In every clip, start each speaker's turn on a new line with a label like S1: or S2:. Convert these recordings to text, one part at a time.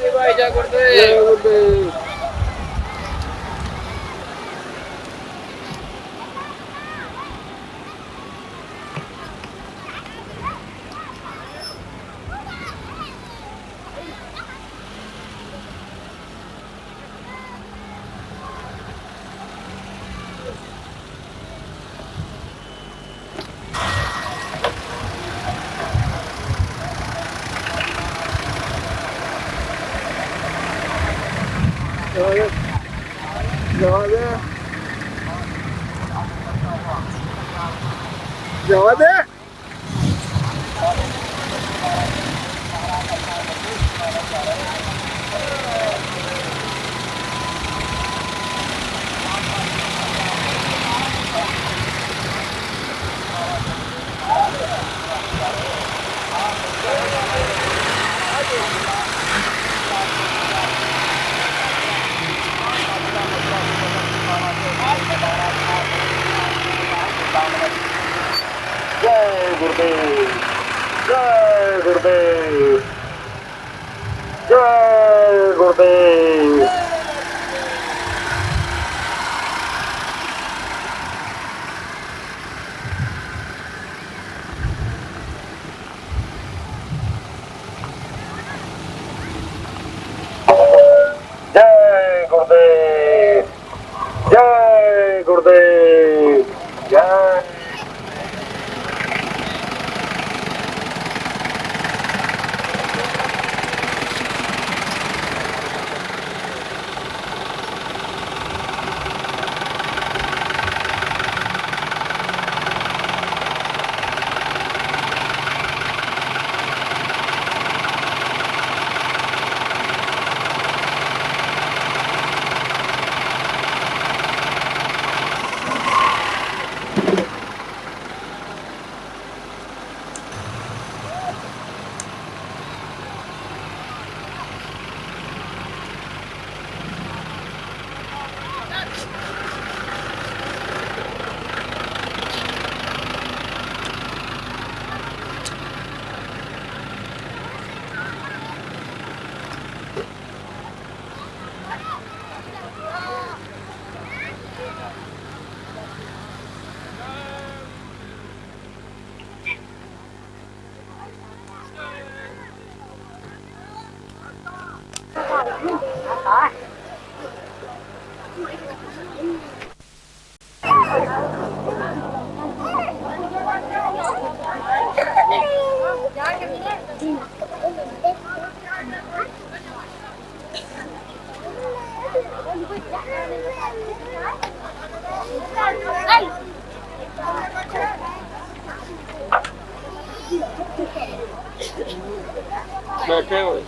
S1: जय गुरुदेव। जावा दे. जय गुरुदेव. जय गुरुदेव. जय गुरुदेव. जय गुरुदेव. जय गुरुदेव. जय. बैठे हुए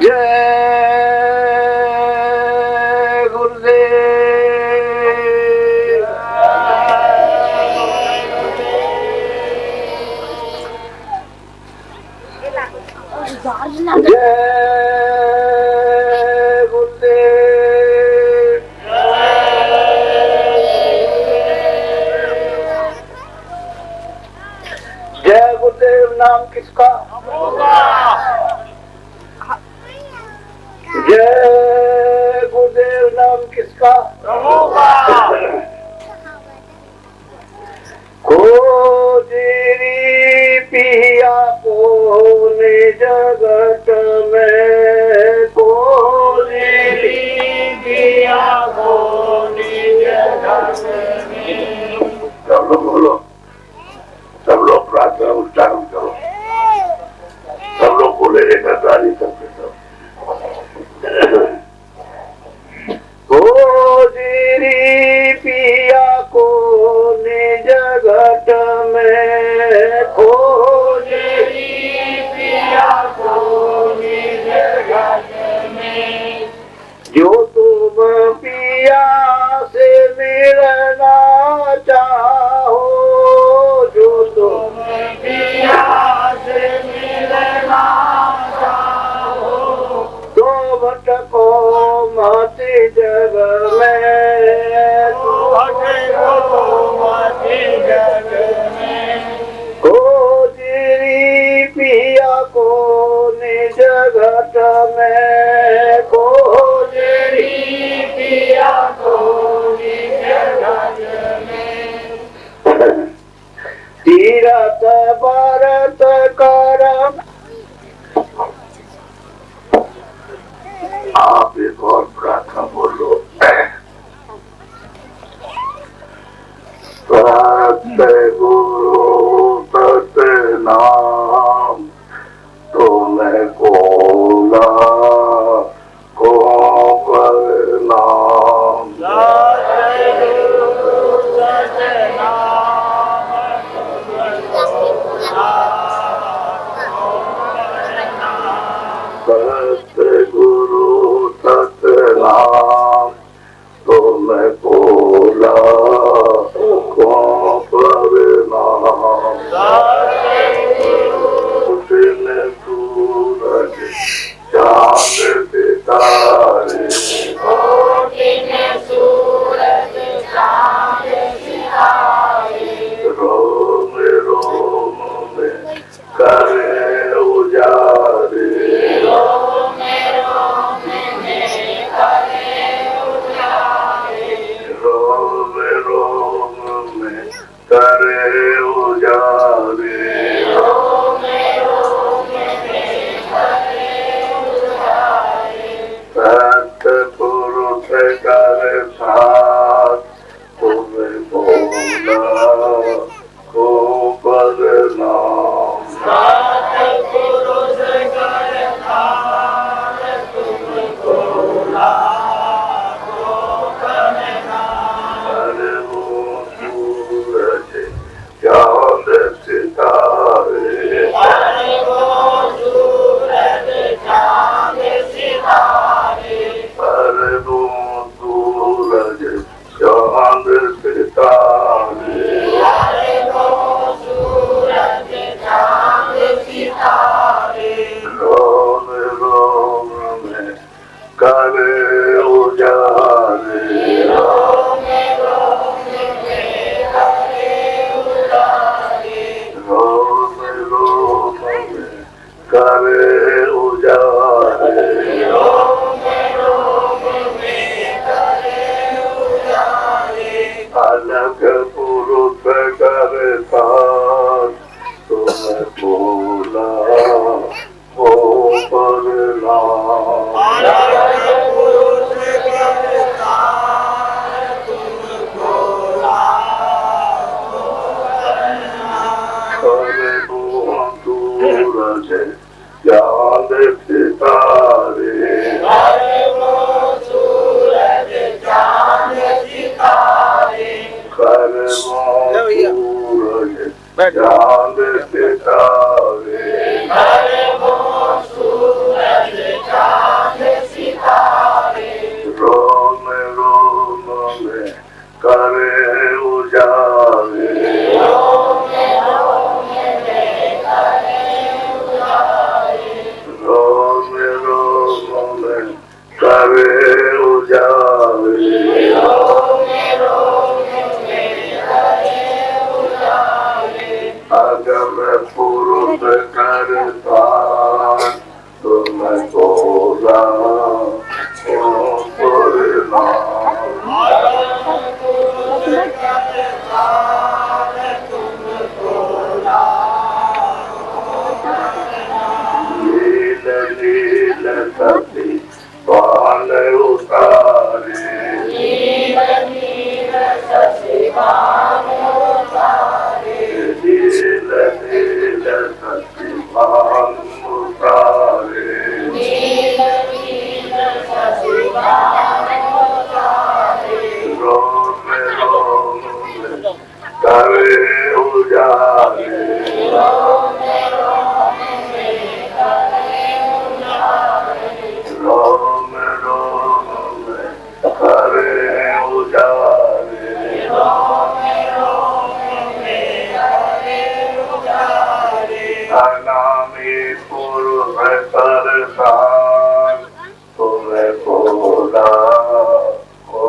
S1: जय गुरुदेव। गुरुदेव। जय गुरुदेव नाम किसका? जय गुरुदेव नाम किसका? खोजरी पिया को जगत में, खोजरी पिया को जगत में। सब लोग बोलो, सब लोग प्रार्थना उच्चारण करो, सब लोग बोले गाली सबके सब। खोजरी पिया को जगत में, खोजरी पिया को जगत में। जो तुम पिया से मिलना चाहो, जो तुम पिया से मिलना चाहो, तो भटको मत जग में, तो भटको मत जग में। खोजरी पिया को जगत में, खोजरी पिया को जगत में। तीरथ भरत करम। आप एक और प्रार्थना बोलो। सत्य गुरु सत्य नाम, तुम्हें कोला को नाम। सत्य गुरु सत्य नाम, सत्य गुरु सत्य नाम, तुम्हें बोला को परिणाम। दिन सूरज चांद सितारे, दिन सूरज चांद सितारे। रोम रोम में करे उजारे, रोम रोम में करे उजारे। रोम रोम में करे उजारे, रोम रोम में करे उजारे। सत्य पुरुष कर साथ, तुम्हें बोला को परिणाम। सत्य पुरुष कर साथ, तुम्हें बोला को परिणाम। अरे वो सूरज चांद सितारे, अरे वो सूरज चांद सितारे। अरे वो सूरज चांद सितारे, अरे वो सूरज चांद सितारे। रोम रोम में करे उजारे, रोम रोम में करे उजारे। रोम रोम में करे उजारे, रोम रोम में करे उजारे। अलग पुरुष कर साथ, तुम्हें बोला हो परिणाम। अलग पुरुष कर साथ, तुम्हें बोला हो परिणाम। अरे वो सूरज चांद सितारे, अरे वो सूरज चांद सितारे। कर वो सूरज चांद सितारे, अरे वो सूरज चांद सितारे। रोम रोम में करे उजारे, रोम रोम में करे उजारे। अगम पुरुष करता तुमको नील नील सती बाल उतारे नील नील सती बाल उतारे नील नील सती बाल उतारे नील नील सती बाल उतारे रोम रोम करे उजाले रोम रोम रोम रोम करे उजाले रोम रोम करे उजाले अनामी पुरुष सरसान तुम्हें बोला को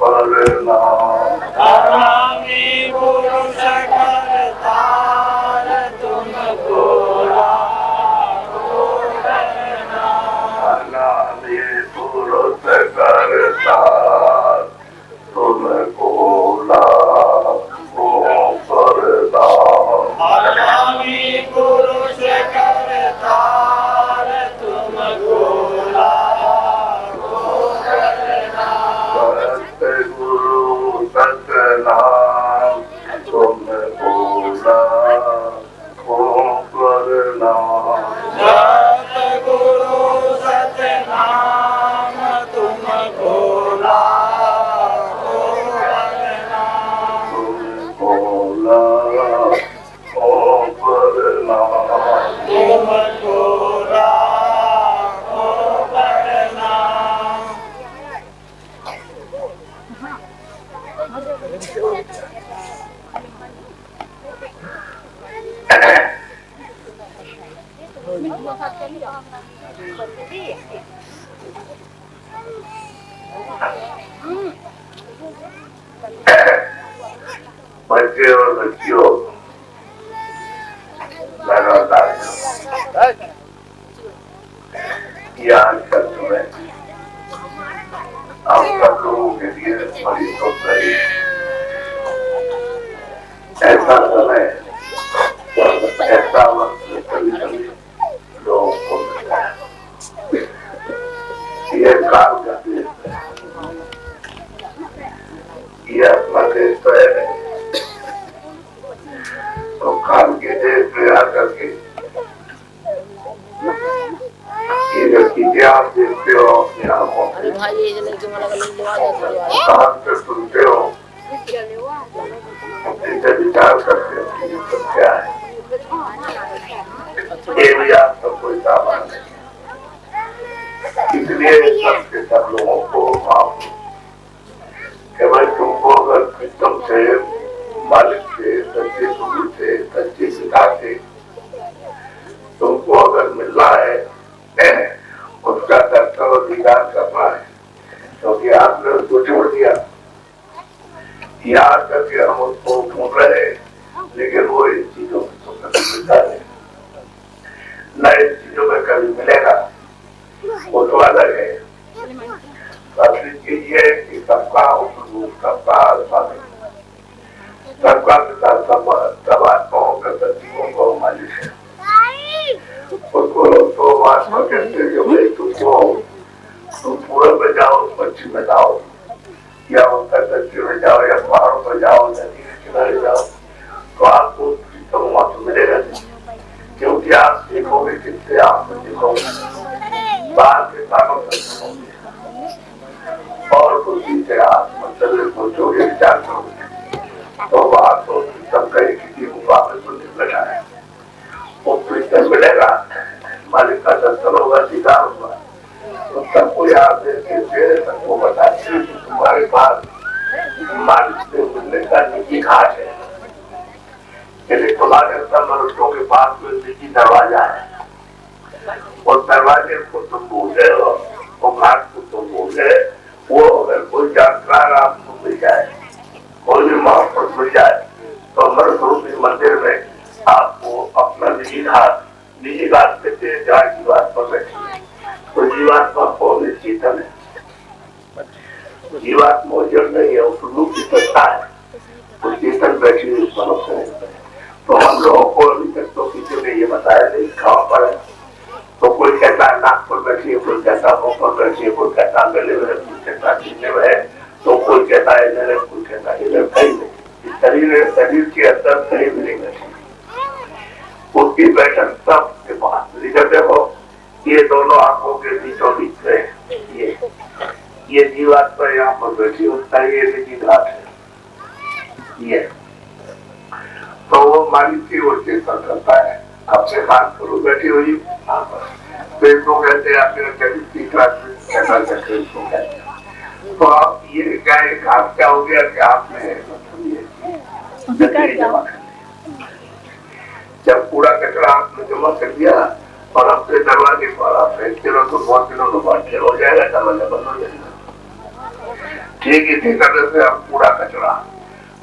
S1: परनाम अनामी पुरुष करतार तुमको अनामी पुरुष करतार तुमको अनामी पुरुष करतार तुमको गुरु सतनाम तुम बोला को प्रणाम सतगुरु सतनाम तुम बोला को प्रणाम तुम बोला को प्रणाम तुम बोला को प्रणाम बच्चे और बच्चियों आज का समय आप सब लोगों के लिए बड़ी सही ऐसा समय ऐसा वक्त कभी कभी लोगों को मिलता है। ये काल का देश है, ये अपना देश तो है नहीं। तो काल के देश में आकर के ये जो चीजें आप देखते हो अपनी आंखों से, कान से सुनते हो, इनसे विचार करते हो कि ये सब क्या है, ये भी आप सबको सामान है। इसलिए सबके सब लोगों को माफ कि भाई तुमको अगर तुमसे मालिक से, सच्चे गुरु से, सच्चे पिता से तुमको अगर मिलना है उसका दर्शन अधिकार करना है, क्योंकि आपने उसको छोड़ दिया। यहाँ करके हम उसको ढूंढ रहे हैं, लेकिन वो इन चीजों में तो कभी मिलता है न, इन चीजों में कभी मिलेगा, वो तो अलग है। असली चीज ये है कि सबका सबका सबका पिता सब आत्माओं का सचिवों को मालिक है। उसको तो महात्मा कहते हैं कि भाई तुमको तुम पूरब में जाओ, पश्चिम में जाओ, या उत्तर दक्षिण में जाओ, या पहाड़ों पर जाओ, नदी के किनारे जाओ, तो आपको वहाँ तो मिलेगा नहीं, क्योंकि आप देखोगे किससे आप देखोगे बाहर के कानों से देखोगे और उसी से आप मतलब सोचोगे, विचार करोगे, तो वहाँ तो सब कहीं किसी गुफा में तो नहीं बैठा है, वो कीर्तन मिलेगा, मालिक का दर्शन होगा, दीदार होगा, तो सबको याद देते सबको बताते कि तुम्हारे पास मालिक से मिलने का निजी घाट है, यदि तुम्हारे सब मनुष्यों के पास में निजी दरवाजा है, और दरवाजे को तुम बोल रहे हो, वो घाट को तुम बोल बैठी है, कोई कहता मुंह पर बैठी है, कोई कहता गले में, कोई कहता सीने में है, तो कोई कहता है इधर है, कोई कहता इधर। कहीं नहीं, शरीर के अंदर कहीं भी नहीं बैठी, उसकी बैठक सबके पास। देखो ये दोनों आंखों के बीचों बीच में ये जीवात्मा यहाँ पर बैठी होता है, ये निजी घाट है। ये तो वो मालिक की ओर चिंतन करता है, अपने हाथ पर बैठी हुई इसको कहते हैं आपने तो आप ये क्या एक हाथ क्या हो गया कि आपने जब कूड़ा कचरा आपने जमा कर दिया और अपने दरवाजे पर आप फेंकते रहो तो बहुत दिनों के बाद ढेर हो जाएगा, दरवाजा बंद हो जाएगा। ठीक इसी तरह से आप कूड़ा कचरा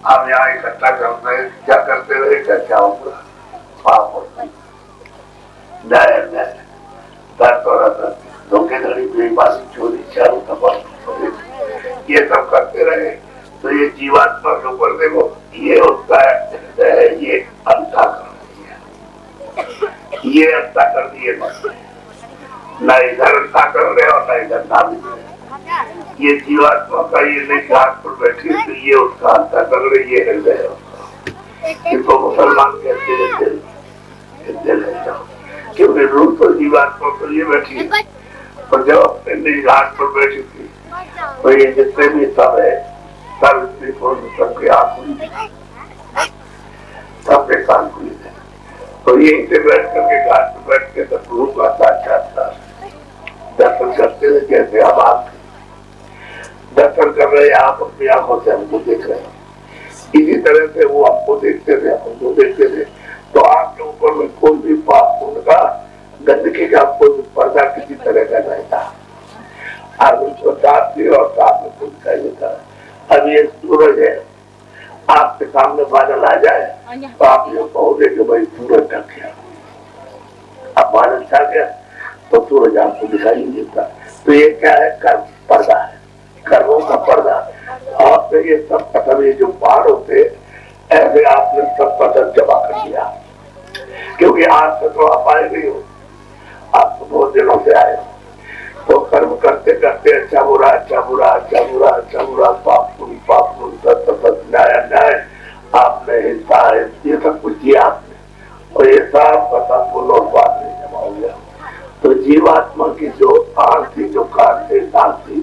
S1: आप यहाँ इकट्ठा करते हैं, क्या करते रहे क्या होगा, पाप होता है, धोखेधड़ी, बेईमानी, चोरी, चारू ये सब करते रहे तो ये जीवात्मा के ऊपर देखो ये होता है, ये अंधा कर दिया, ये अंधा कर दिए, न इधर अंधा कर रहे और न इधर ना भी रहे। ये जीवात्मा का ये नहीं घाट पर बैठी तो ये उसका अंधा कर रहे, ये हृदय इसको मुसलमान कहते रहते जाओ, क्योंकि रूप तो जीवात्मा पर ये बैठी है। और जब अपने घाट पर बैठी थी तो ये जितने भी सब है सबके आंख खुली थी, सबके कान खुली थे, तो यहीं से बैठ करके घाट पर बैठ के सब गुरु का साक्षात्कार दर्शन करते हुए जैसे अब आप दर्शन कर रहे हैं, आप अपनी आंखों से हमको देख रहे हैं, इसी तरह से वो हमको देखते थे, हमको देखते थे। तो आपके ऊपर में कोई भी पाप पुण्य का गंदगी का कोई पर्दा किसी तरह का नहीं था। आज उसको साफ थी और साफ में कुछ दिखाई देता है। अब ये सूरज है, आपके सामने बादल आ जाए तो आप ये कहोगे कि भाई सूरज ढक गया, अब बादल छा गया तो सूरज आपको दिखाई नहीं देता। तो ये क्या है, कर्म पर्दा है, कर्मों का पर्दा। आपने ये सब पसंद, ये जो पहाड़ होते ऐसे आपने सब पसंद जमा कर दिया, क्योंकि आज से तो आप आए नहीं हो, आप तो बहुत दिनों से आए हो, तो कर्म करते करते अच्छा बुरा अच्छा बुरा अच्छा बुरा अच्छा बुरा पाप पुण्य सत न्याय अन्याय आपने हिस्सा है, ये सब कुछ किया आपने, और ये सब पता पुण्य और पाप नहीं जमा हो गया। तो जीवात्मा की जो आंख थी, जो कान थी, नाक थी,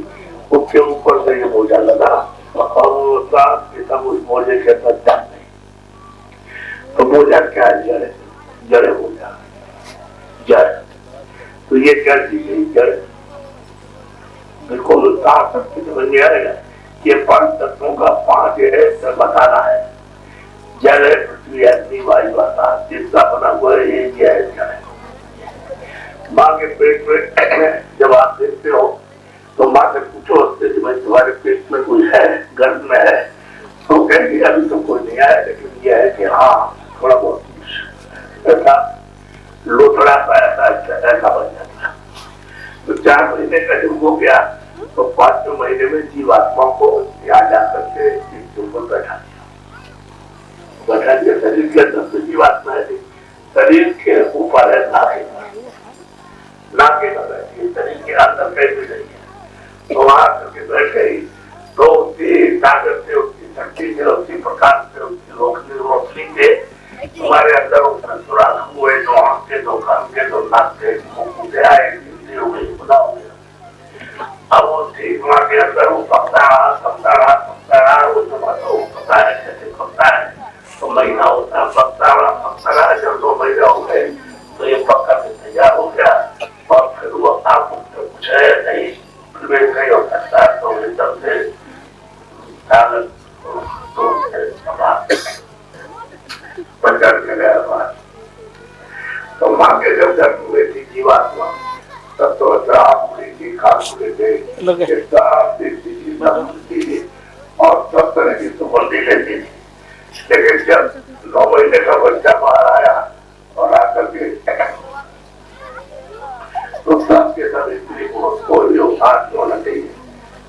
S1: उसके ऊपर से ये बोझा लगा और सब उस बोझे के अंदर जान नहीं। तो बोझा क्या है, जड़ है, जड़ बोझा, जड़। तो ये क्या चीज है, जड़ बिल्कुल साफ समझ में आएगा। ये पांच तत्वों का पांच है बताना है, जल है, पृथ्वी, अग्नि, वायु, आकाश, जिसका बना हुआ है ये क्या है, जड़ है। माँ के पेट में जब आप देखते हो तो माँ से पूछो उससे कि भाई तुम्हारे पेट में कोई है, गर्भ में है, तो कहेंगे अभी तो कोई नहीं आया, लेकिन यह है कि हाँ थोड़ा बहुत ऐसा लोथड़ा सा ऐसा बन जाता। तो 4 महीने का जब हो गया तो 5वें महीने में जीवात्मा को यहाँ जाकर के बैठा दिया, शरीर के अंदर तो जीवात्मा है, शरीर के ऊपर है नाके में बैठी है, शरीर के अंदर कहीं भी नहीं है। तो वहां करके बैठ गई तो उसकी ताकत से, उसकी शक्ति से, उसकी प्रकाश से, उसकी रोशनी से तुम्हारे अंदर सुराख हुए, तो आंख के, तो कान के, तो नाक के, मुंह से आए, हो गई, खुदा हो गया। अब वो ठीक वहां के अंदर वो पकता रहा, वो पता है कैसे पकता है, तो महीना होता पकता रहा, जब 2 महीने हो गए तो ये पक्का से तैयार हो गया। और फिर वो आप कुछ है नहीं, फिर नहीं हो सकता, तो एकदम से पकड़ के गया बात। तो माँ के जब जन्म हुए थी जीवात्मा तब तो आप खुली थी, खान खुले थे, और सब तरह की सुगंधी लेती थी। लेकिन जब 9 महीने का बच्चा बाहर आया और आकर के तो सबके सब स्त्री को कोई हाथ होना चाहिए,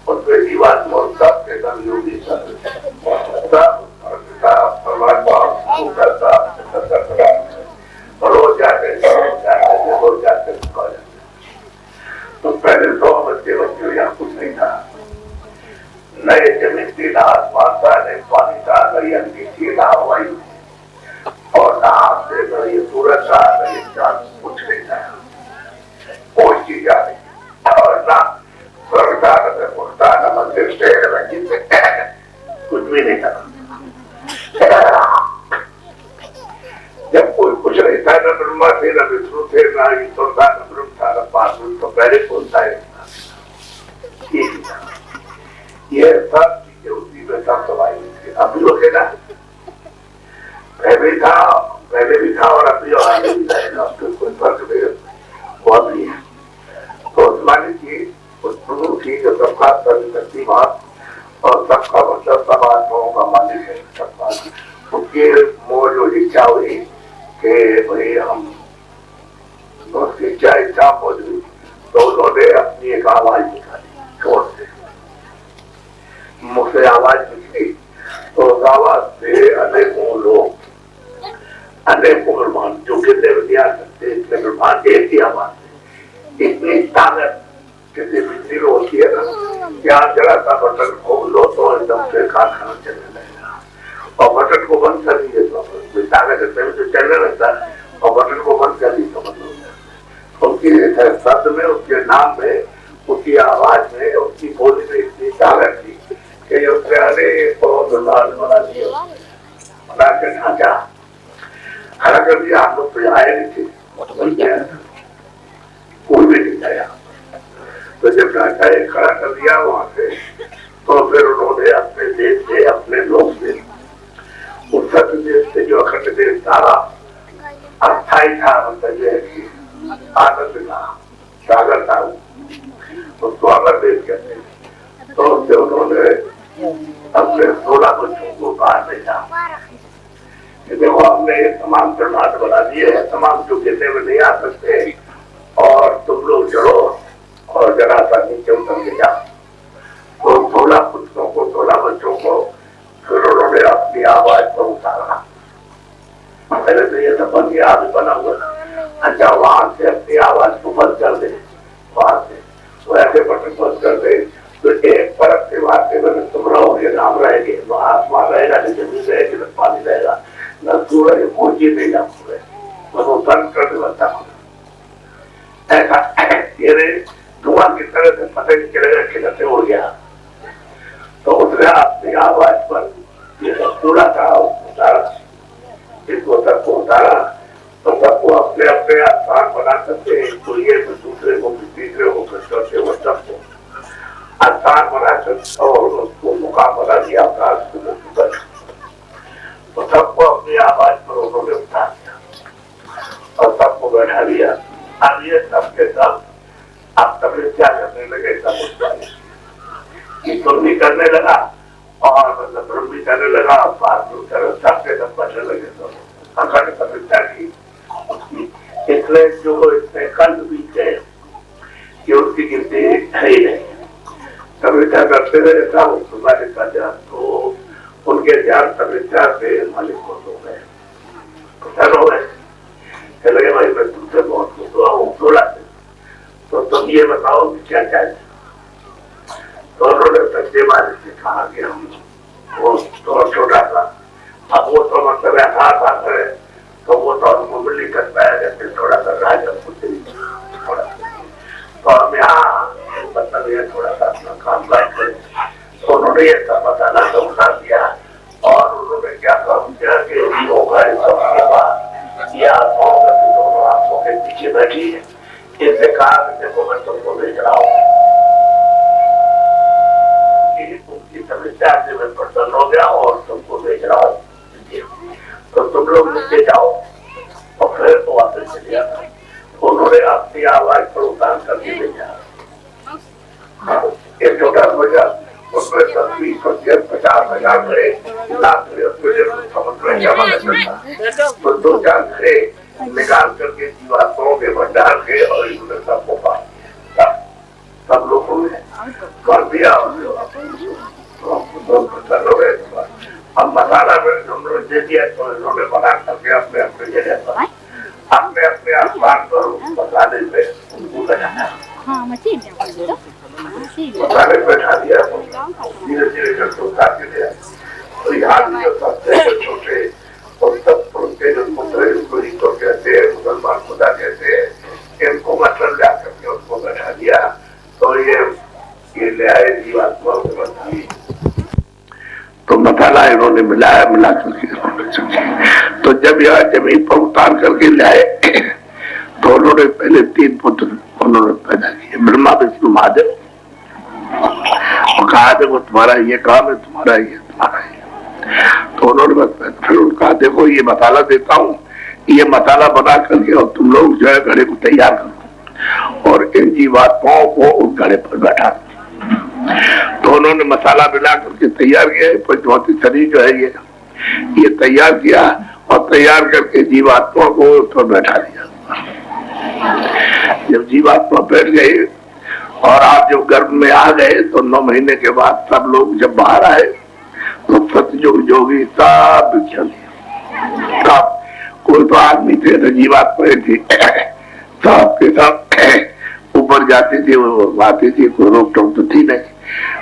S1: उसमें जीवात्मा सबके सब योगी सब पहुंची जा रही और ना स्वर्गदान में मुक्तान मंदिर शहर में जिसे कुछ भी नहीं करा। जब कोई कुछ नहीं था, न ब्रह्मा थे, न विष्णु थे, न ईश्वर था, न ब्रह्म था, न पार्वती, तो पहले कौन था? ये सब चीजें उसी में सब दवाई थी। अभी लोग ना पहले भी था और अभी और आगे भी रहेगा, कोई फर्क नहीं। वो अभी है तो मान लीजिए उस प्रभु की जो सबका शक्तिमान और सबका मतलब सब आत्माओं का मालिक है, सबका उसकी मोह जो इच्छा हुई कि भाई हम उसकी क्या इच्छा मौजूद, तो उन्होंने अपनी एक आवाज निकाली छोड़ से, मुख से आवाज निकली, तो उस आवाज से अनेकों लोग, अनेकों ब्रह्मांड जो कितने भी आ सकते, इतने ब्रह्मांड एक ही आवाज है। इतनी ताकत किसी बिजली में होती है ना, यहाँ जरा सा बटन खोल लो तो एकदम से कारखाना चलने लगेगा, और बटन को बंद कर दीजिए तो ताकत तो चलने लगता है, और बटन को बंद कर दी तो बंद हो जाता है। उनकी शब्द में, उसके नाम में, उसकी आवाज में, उसकी बोली में इतनी ताकत थी कि उसने अनेक बहुत बना दिया, बना के ढांचा खड़ा कर दिया। हम लोग तो आए नहीं थे, कोई भी नहीं आया, तो जब ढांचा खड़ा कर दिया वहां से, तो फिर उन्होंने अपने देश से, अपने लोग से, उस सत्य देश से जो अखंड देश सारा अस्थायी था, मतलब आनंद था, सागर था, उसको अमर देश कहते हैं। तो उससे उन्होंने अपने 16 बच्चों को बाहर भेजा। देखो हमने तमाम प्रणाट बना दिए हैं, तमाम जो गिरने में नहीं आ सकते, और तुम लोग चलो और जरा सा नीचे उतर के जाओ। तो 16 पुत्रों को, 16 बच्चों को फिर उन्होंने अपनी आवाज पर उतारा। पहले तो ये सब बंद आगे बना हुआ, अच्छा वहां से अपनी आवाज को बंद कर दे, वहां से वो ऐसे बटन बंद कर दे, तो एक परत से वास्ते में तुम रहोगे, नाम रहेंगे, तो आसमान रहेगा, न जमीन रहेगी, न पानी रहेगा, न सूरज पूंजी देगा, वो बंद कर दे बनता ऐसा। ये धुआं की तरह से पता नहीं चलेगा, खिलते उड़ गया। तो उसने अपनी आवाज पर ये सब पूरा था उतारा, इसको सबको उतारा, तो सबको अपने अपने स्थान बना सकते हैं, तो ये तो दूसरे को भी, तीसरे को भी, चौथे को, सबको स्थान बना सकते और उसको मुकाम बना दिया। तो सबको अपनी आवाज पर उन्होंने उतार दिया और सबको बैठा दिया। अब ये सबके सब अब तपस्या करने लगे, सब भी करने लगा और मतलब ब्रह्म भी करने लगा, सबके सब करने लगे, सब अखंड तपस्या की। इसलिए जो इसमें कल्प बीत गए कि उसकी गिनती है ही नहीं, तपस्या करते रहे सब तुम्हारे का ध्यान, तो उनके ध्यान तपस्या से मालिक को हो गए, प्रसन्न हो गए। चले भाई मैं तुमसे बहुत खुश हुआ हूँ, थोड़ा तो तुम ये बताओ कि क्या चाहिए। तो उन्होंने सच्चे मालिक से कहा कि हम वो तो छोटा था, अब वो तो मतलब ऐसा है, तो वो तो हमको मिली करता है, जैसे थोड़ा सा राजा कुछ थोड़ा, तो हम यहाँ मतलब ये थोड़ा सा अपना काम करें। तो उन्होंने ये सब बताना तो उठा दिया, और उन्होंने क्या काम किया कि जीवों का ये आत्माओं का दोनों आंखों के पीछे बैठी है, इससे कहा देखो मैं तुमको भेज रहा हूँ, उनकी समस्या से मैं प्रसन्न हो गया और तुमको भेज रहा हूँ, तो तुम लोग नीचे जाओ। और फिर तो वापस चले जाता, उन्होंने अपनी आवाज पर उतार करके भेजा। एक छोटा बजा उसमें 10, 20, 50,000 खड़े, लाख समुद्र तो 2-4 खड़े निकाल करके जीवात्माओं के भंडार के, और इन्होंने सबको पाया, सब लोगों ने कर दिया। प्रसन्न हो गए। अब मसाला में उन्होंने दे दिया, तो इन्होंने बना करके अपने अपने जगह पर, अपने अपने आसमान पर मसाले पे उनको बैठाया, मसाले बैठा दिया, धीरे धीरे करके उतार के दिया। तो यहाँ जो सबसे छोटे और सब उनके जो पुत्र, इनको कहते हैं, मुसलमान खुदा कहते हैं, इनको मतलब जा करके उनको ले आए जीवात्मा को बताए। तो मसाला इन्होंने मिलाया, मिला करके इन्होंने चखे। तो जब यह जमीन पर उतार करके लाए तो उन्होंने पहले 3 पुत्र उन्होंने पैदा किए, ब्रह्मा विष्णु महादेव। और कहा देखो तुम्हारा ये काम है, तुम्हारा ये, तुम्हारा ये। तो उन्होंने बताया, फिर उनका देखो ये मसाला देता हूँ, ये मसाला बना करके और तुम लोग जो है घड़े को तैयार करो और इन जीवात्माओं को उस घड़े पर बैठा। तो उन्होंने मसाला मिला करके तैयार किया, पंचभौतिक शरीर जो है ये तैयार किया और तैयार करके जीवात्मा को उस पर बैठा दिया। जब जीवात्मा बैठ गए और आप जब गर्भ में आ गए तो 9 महीने के बाद सब लोग जब बाहर आए तो सतयुग जोगी सब बिछल सब, कोई तो आदमी थे तो जीवात्मा थी, सब के सब ऊपर जाती थी, वो आती थी, कोई रोक टोक तो थी नहीं,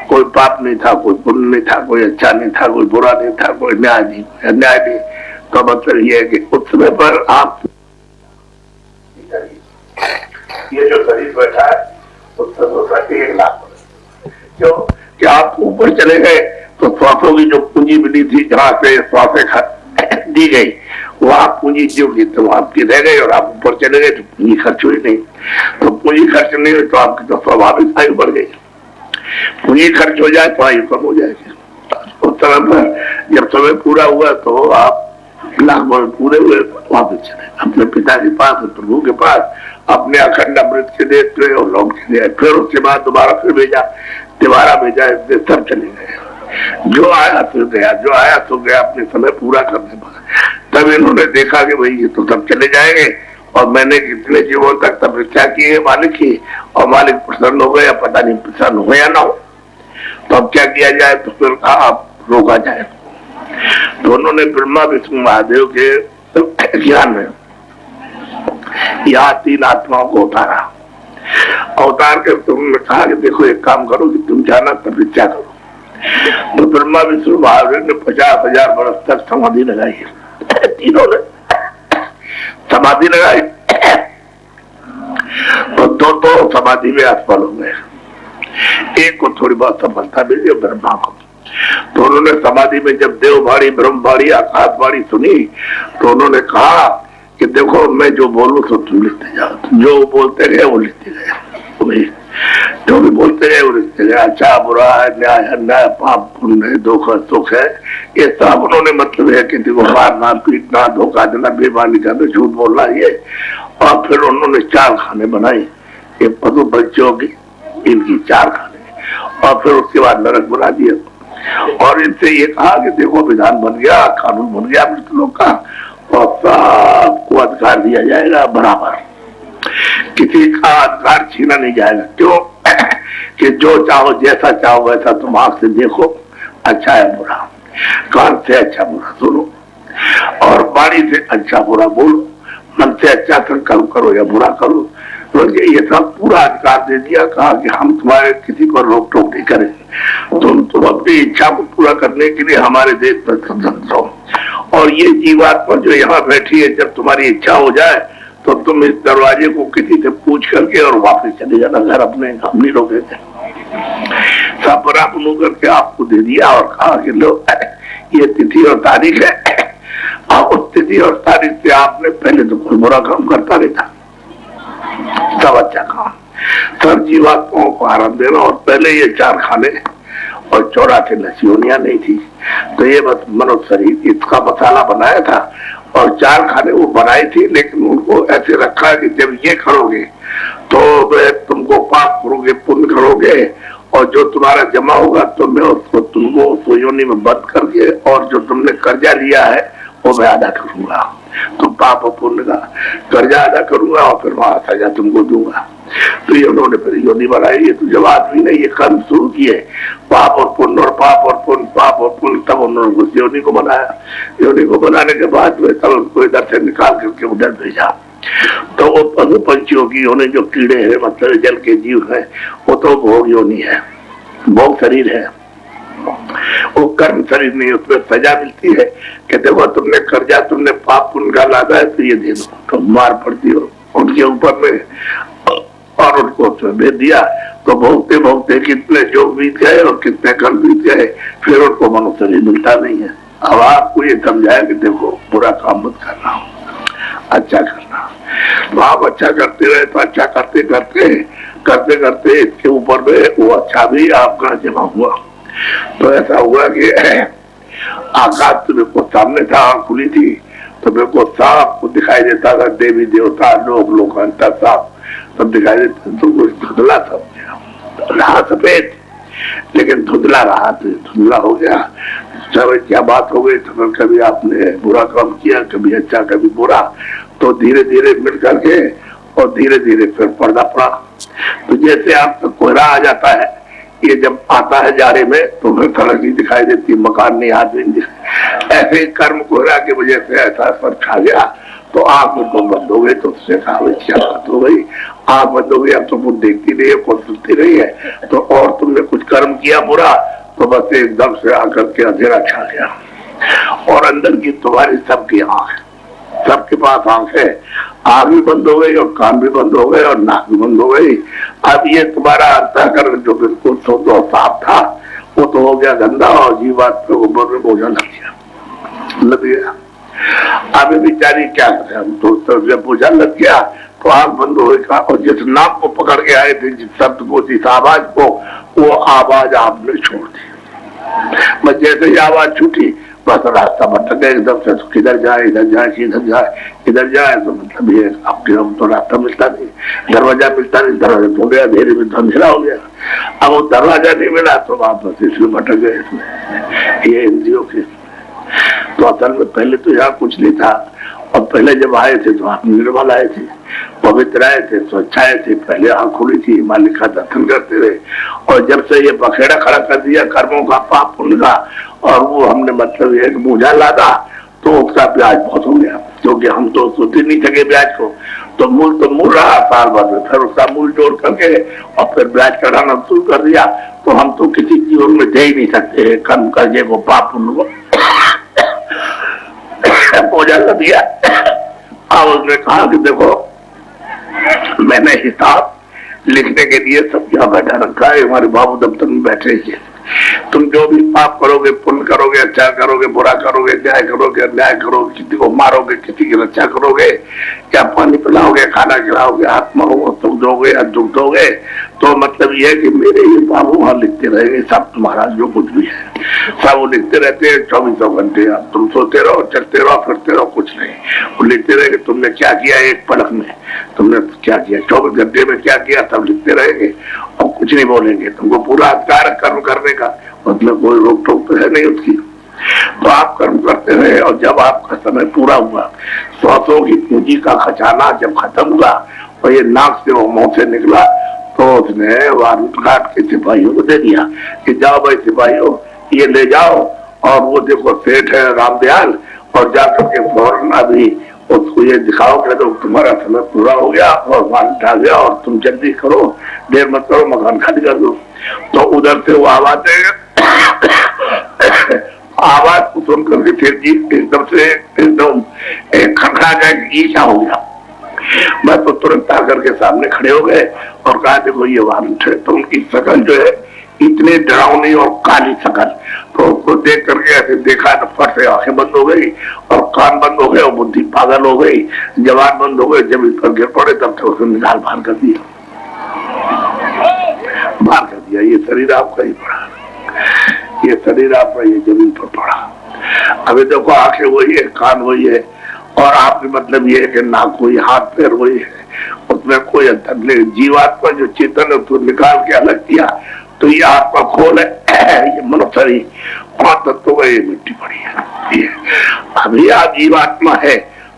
S1: कोई पाप नहीं था, कोई पुण्य नहीं था, कोई अच्छा नहीं था, कोई बुरा नहीं था, कोई न्याय नहीं, कोई अन्याय नहीं। तो मतलब ये है कि उस समय पर आप ये जो शरीर बैठा है उस समय 1 लाख क्यों कि आप ऊपर चले गए तो श्वासों की जो पूंजी मिली थी, जहाँ से श्वासें दी गई वहां पूंजी जो की तो आपकी रह गई और आप ऊपर चले गए तो पूंजी खर्च हुई नहीं। तो पूंजी खर्च नहीं हुई तो आपकी तो स्वाभाविक आयु बढ़ गई। पूंजी खर्च हो जाए तो आयु कम हो जाएगी। उस तरह पर जब समय पूरा हुआ तो आप लाख वर्ष पूरे हुए वापस चले अपने पिता के पास, प्रभु के पास, अपने अखंड अमृत के देश में और लौट के गए। फिर उसके बाद दोबारा फिर भेजा, दोबारा भेजा, सब चले गए। जो आया तो गया, जो आया तो गया, अपने समय पूरा करने पर। तब इन्होंने देखा कि भाई ये तो सब चले जाएंगे और मैंने कितने जीवों तक तपस्या की है मालिक की, और मालिक प्रसन्न हो गया, पता नहीं प्रसन्न हो या ना हो, तो अब क्या किया जाए। तो फिर कहा आप रोका जाए। तो उन्होंने ब्रह्मा विष्णु महादेव के ज्ञान में यहाँ 3 आत्माओं को उतारा। अवतार कर तुमने कहा कि देखो एक काम करो कि तुम जाना तपस्या करो। तो ब्रह्मा विष्णु महादेव ने 50,000 वर्ष तक समाधि लगाई, तीनों ने समाधि लगाई। तो 2 समाधि में असफल हो गए, एक को थोड़ी बहुत सफलता मिली ब्रह्मा को। तो उन्होंने समाधि में जब देववाणी, ब्रह्मवाणी, आकाशवाणी सुनी तो उन्होंने कहा कि देखो मैं जो बोलूं तो तुम लिखते जाओ, जो बोलते गए वो लिखते गए, जो भी बोलते गए वो लिखते गए। अच्छा बुरा है, न्याय अन्याय, पाप पुण्य, दुख सुख है, ये सब उन्होंने मतलब है कि देखो मारना, पीटना, धोखा देना, बेईमानी करना, झूठ बोलना, ये। और फिर उन्होंने 4 खाने बनाए, ये पशु बच्चों की, इनकी 4 खाने, और फिर उसके बाद नरक बना दिया। और इनसे ये कहा कि देखो विधान बन गया, कानून बन गया मृत लोग का, और सबको अधिकार दिया जाएगा बराबर, किसी का अधिकार छीना नहीं जाएगा। क्यों कि जो चाहो जैसा चाहो वैसा तुम आंख से देखो, अच्छा है बुरा, कान से अच्छा बुरा सुनो, और वाणी से अच्छा बुरा बोलो, मन से अच्छा संकल्प करो या बुरा करो। तो ये सब पूरा अधिकार दे दिया। कहा कि हम तुम्हारे किसी पर रोक टोक नहीं करेंगे, तुम अपनी इच्छा को पूरा करने के लिए हमारे देश पर स्वतंत्र हो। और ये जीवात्मा जो यहाँ बैठी है, जब तुम्हारी इच्छा हो जाए तो तुम इस दरवाजे को किसी से पूछ करके और वापस चले जाना घर अपने, हम नहीं रोकेंगे। सब बराबर करके आपको दे दिया और कहा कि लो ये तिथि और तारीख है, और उस तिथि और तारीख से आपने पहले तो कोई बुरा काम करता नहीं था, सब अच्छा काम, सब जीवात्माओं को आराम देना। और पहले ये 4 खाने और 84 नसीहोनियां नहीं थी, तो ये बस मनुष्य शरीर इसका मसाला बनाया था और 4 खाने वो बनाई थी। लेकिन उनको ऐसे रखा कि जब ये करोगे तो तुमको पाप करोगे, पुण्य करोगे, और जो तुम्हारा जमा होगा तो मैं उसको तुमको योनि में बंद करके, और जो तुमने कर्जा लिया है वो मैं अदा करूंगा, तो पाप और पुण्य का कर्जा अदा करूंगा और फिर वहां सजा तुमको दूंगा। तो ये उन्होंने फिर योनि बनाई। ये तो जब आदमी ने ये कर्म शुरू किए, पाप और पुण्य और पाप और पुण्य, पाप और पुण्य, तब उन्होंने उस योनि को बनाया। योनि को बनाने के बाद में तब उसको इधर से निकाल करके उधर भेजा। तो वो पशु पंछियों की योनि, जो कीड़े हैं मतलब जल के जीव है, वो तो भोग योनि है, भोग शरीर है, वो कर्म शरीर नहीं। उसमें सजा मिलती है कि देखो तुमने कर्जा, तुमने पाप पुण्य का लादा है तो ये दे दो, तो मार पड़ती हो उनके ऊपर में, और उनको उसमें भेज दिया। तो भोगते भोगते कितने जो बीत गए और कितने कल बीत गए, फिर उनको मनुष्य मिलता नहीं है। अब आपको ये समझाया कि देखो बुरा काम मत करना, अच्छा करना। तो आप अच्छा करते रहे, तो अच्छा करते करते करते करते इसके ऊपर में वो अच्छा भी आपका जमा हुआ। तो ऐसा हुआ कि आकाश मेरे को सामने था, आंख खुली थी तो मेरे को साफ दिखाई देता था, देवी देवता लोग लोकांतर साफ सब दिखाई देता। तो कुछ धुंधला सब रहा, सफेद लेकिन धुंधला रहा, तो धुंधला हो गया। सब क्या बात हो गई, तो कभी आपने बुरा काम किया, कभी अच्छा कभी बुरा, तो धीरे धीरे मिल करके और धीरे धीरे फिर पर्दा पड़ा। तो जैसे आपका कोहरा आ जाता है, ये जब आता है जाड़े में तो फिर सड़क नहीं दिखाई देती, मकान नहीं, आदमी नहीं, ऐसे कर्म कोहरा की वजह से ऐसा असर खा गया। तो आंख में तो बंद हो गई, तो उससे कहा क्या बात हो गई, आंख बंद हो गई, अब तो वो देखती रही है, कौन सुनती रही है। तो और तुमने कुछ कर्म किया बुरा, तो बस एकदम से आकर के अंधेरा छा गया, और अंदर की तुम्हारी सबकी आंख, सबके पास आंख है, आंख भी बंद हो गई और कान भी बंद हो गए और नाक भी बंद हो गई। अब ये तुम्हारा अंतःकरण जो बिल्कुल शुद्ध और साफ था, वो तो हो गया गंदा, और जीवात पे ऊपर में बोझा लग गया। अभी बेचारी क्या करे, हम तो जब बोझा लग गया तो आंख बंद हो गई, और जिस नाक को पकड़ के आए थे, जिस शब्द को, जिस आवाज को, वो आवाज आपने छोड़ दी। बस जैसे ही आवाज छूटी, बस रास्ता भटक गए एकदम से। तो किधर जाए, इधर जाए, किधर जाए, इधर जाए, तो मतलब ये आपके हम तो रास्ता मिलता नहीं, दरवाजा मिलता नहीं, दरवाजा हो गया, धीरे में अंधेरा हो गया। अब वो दरवाजा नहीं मिला तो वापस इसमें भटक गए, इसमें ये इंद्रियों के। तो असल में पहले तो यहाँ कुछ नहीं था, और पहले जब आए थे तो आप निर्मल आए थे, पवित्र आए थे, स्वच्छ आए थे, पहले आंख खुली थी, मालिक का दर्शन करते रहे। और जब से ये बखेड़ा खड़ा कर दिया कर्मों का, पाप पुण्य का, और वो हमने मतलब एक बोझा लादा, तो उसका ब्याज बहुत हो गया, क्योंकि हम तो सोच नहीं सके ब्याज को। तो मूल रहा साल भर में, फिर उसका मूल जोड़ करके और फिर ब्याज चढ़ाना शुरू कर दिया। तो हम तो किसी जीवन में दे ही नहीं सकते कर्म करके को, पाप पुण्य को बोझा कर दिया। अब उसने कहा कि देखो मैंने हिसाब लिखने के लिए सब यहाँ बैठा रखा है, हमारे बाबू दफ्तर में बैठे हैं, तुम जो भी पाप करोगे, पुण्य करोगे, अच्छा करोगे, बुरा करोगे, न्याय करोगे, अन्याय करोगे, किसी को मारोगे, किसी की रक्षा करोगे, या पानी पिलाओगे, खाना खिलाओगे, हाथ मारोगे, सुख दोगे या दुख दोगे, तो मतलब ये है कि मेरे ये बाबू वहां लिखते रहेंगे सब, तुम्हारा जो कुछ भी है सब वो लिखते रहते हैं 24 घंटे। अब तुम सोते रहो, चलते रहो, फिरते रहो, कुछ नहीं, वो लिखते रहेंगे तुमने क्या किया एक पलक में, तुमने क्या किया 24 घंटे में क्या किया, सब लिखते रहेंगे और कुछ नहीं बोलेंगे। तुमको पूरा अधिकार कर्म करने का, मतलब कोई रोक टोक तो है नहीं उसकी। तो आप कर्म करते रहे, और जब आपका समय पूरा हुआ, श्वासों की पूंजी का खजाना जब खत्म हुआ और ये नाक से और मुंह से निकला, तो उसने वारूद काट के सिपाहियों को दे दिया कि जाओ भाई सिपाहियों, ये ले जाओ, और वो देखो सेठ है रामदयाल, और जाकर के फौरन अभी उसको ये दिखाओ कि तो तुम्हारा समय पूरा हो गया और मान ढा गया, और तुम जल्दी करो, देर मत करो, मकान खाली कर दो। तो उधर से वो आवाज देगा, आवाज को सुन करके सेठ जी एकदम से एकदम खड़खड़ा गए, ये क्या हो गया। मैं तो तुरंत आकर के सामने खड़े हो गए और कहा देखो ये वारंट है। तो उनकी शकल जो है इतने डरावनी और काली शकल, तो उसको देख करके ऐसे देखा तो फट से आंखें बंद हो गई और कान बंद हो गए और बुद्धि पागल हो गई, जवान बंद हो गए। जब इस पर गिर पड़े तब तक उसने निकाल बाहर कर दिया, बाहर कर दिया। ये शरीर आपका ही पड़ा, ये शरीर आपका ये जमीन पर पड़ा। अभी देखो आंखें वही है, कान वही है, और आपके मतलब ये है कि नाक वही, हाथ पैर वही है, उसमें कोई अंतर नहीं। जीवात्मा जो चेतन है उसको निकाल के अलग किया, तो ये आपका खोल है, ये मनुष्य ही 5 तत्वों का ये मिट्टी पड़ी है। अभी आप जीवात्मा है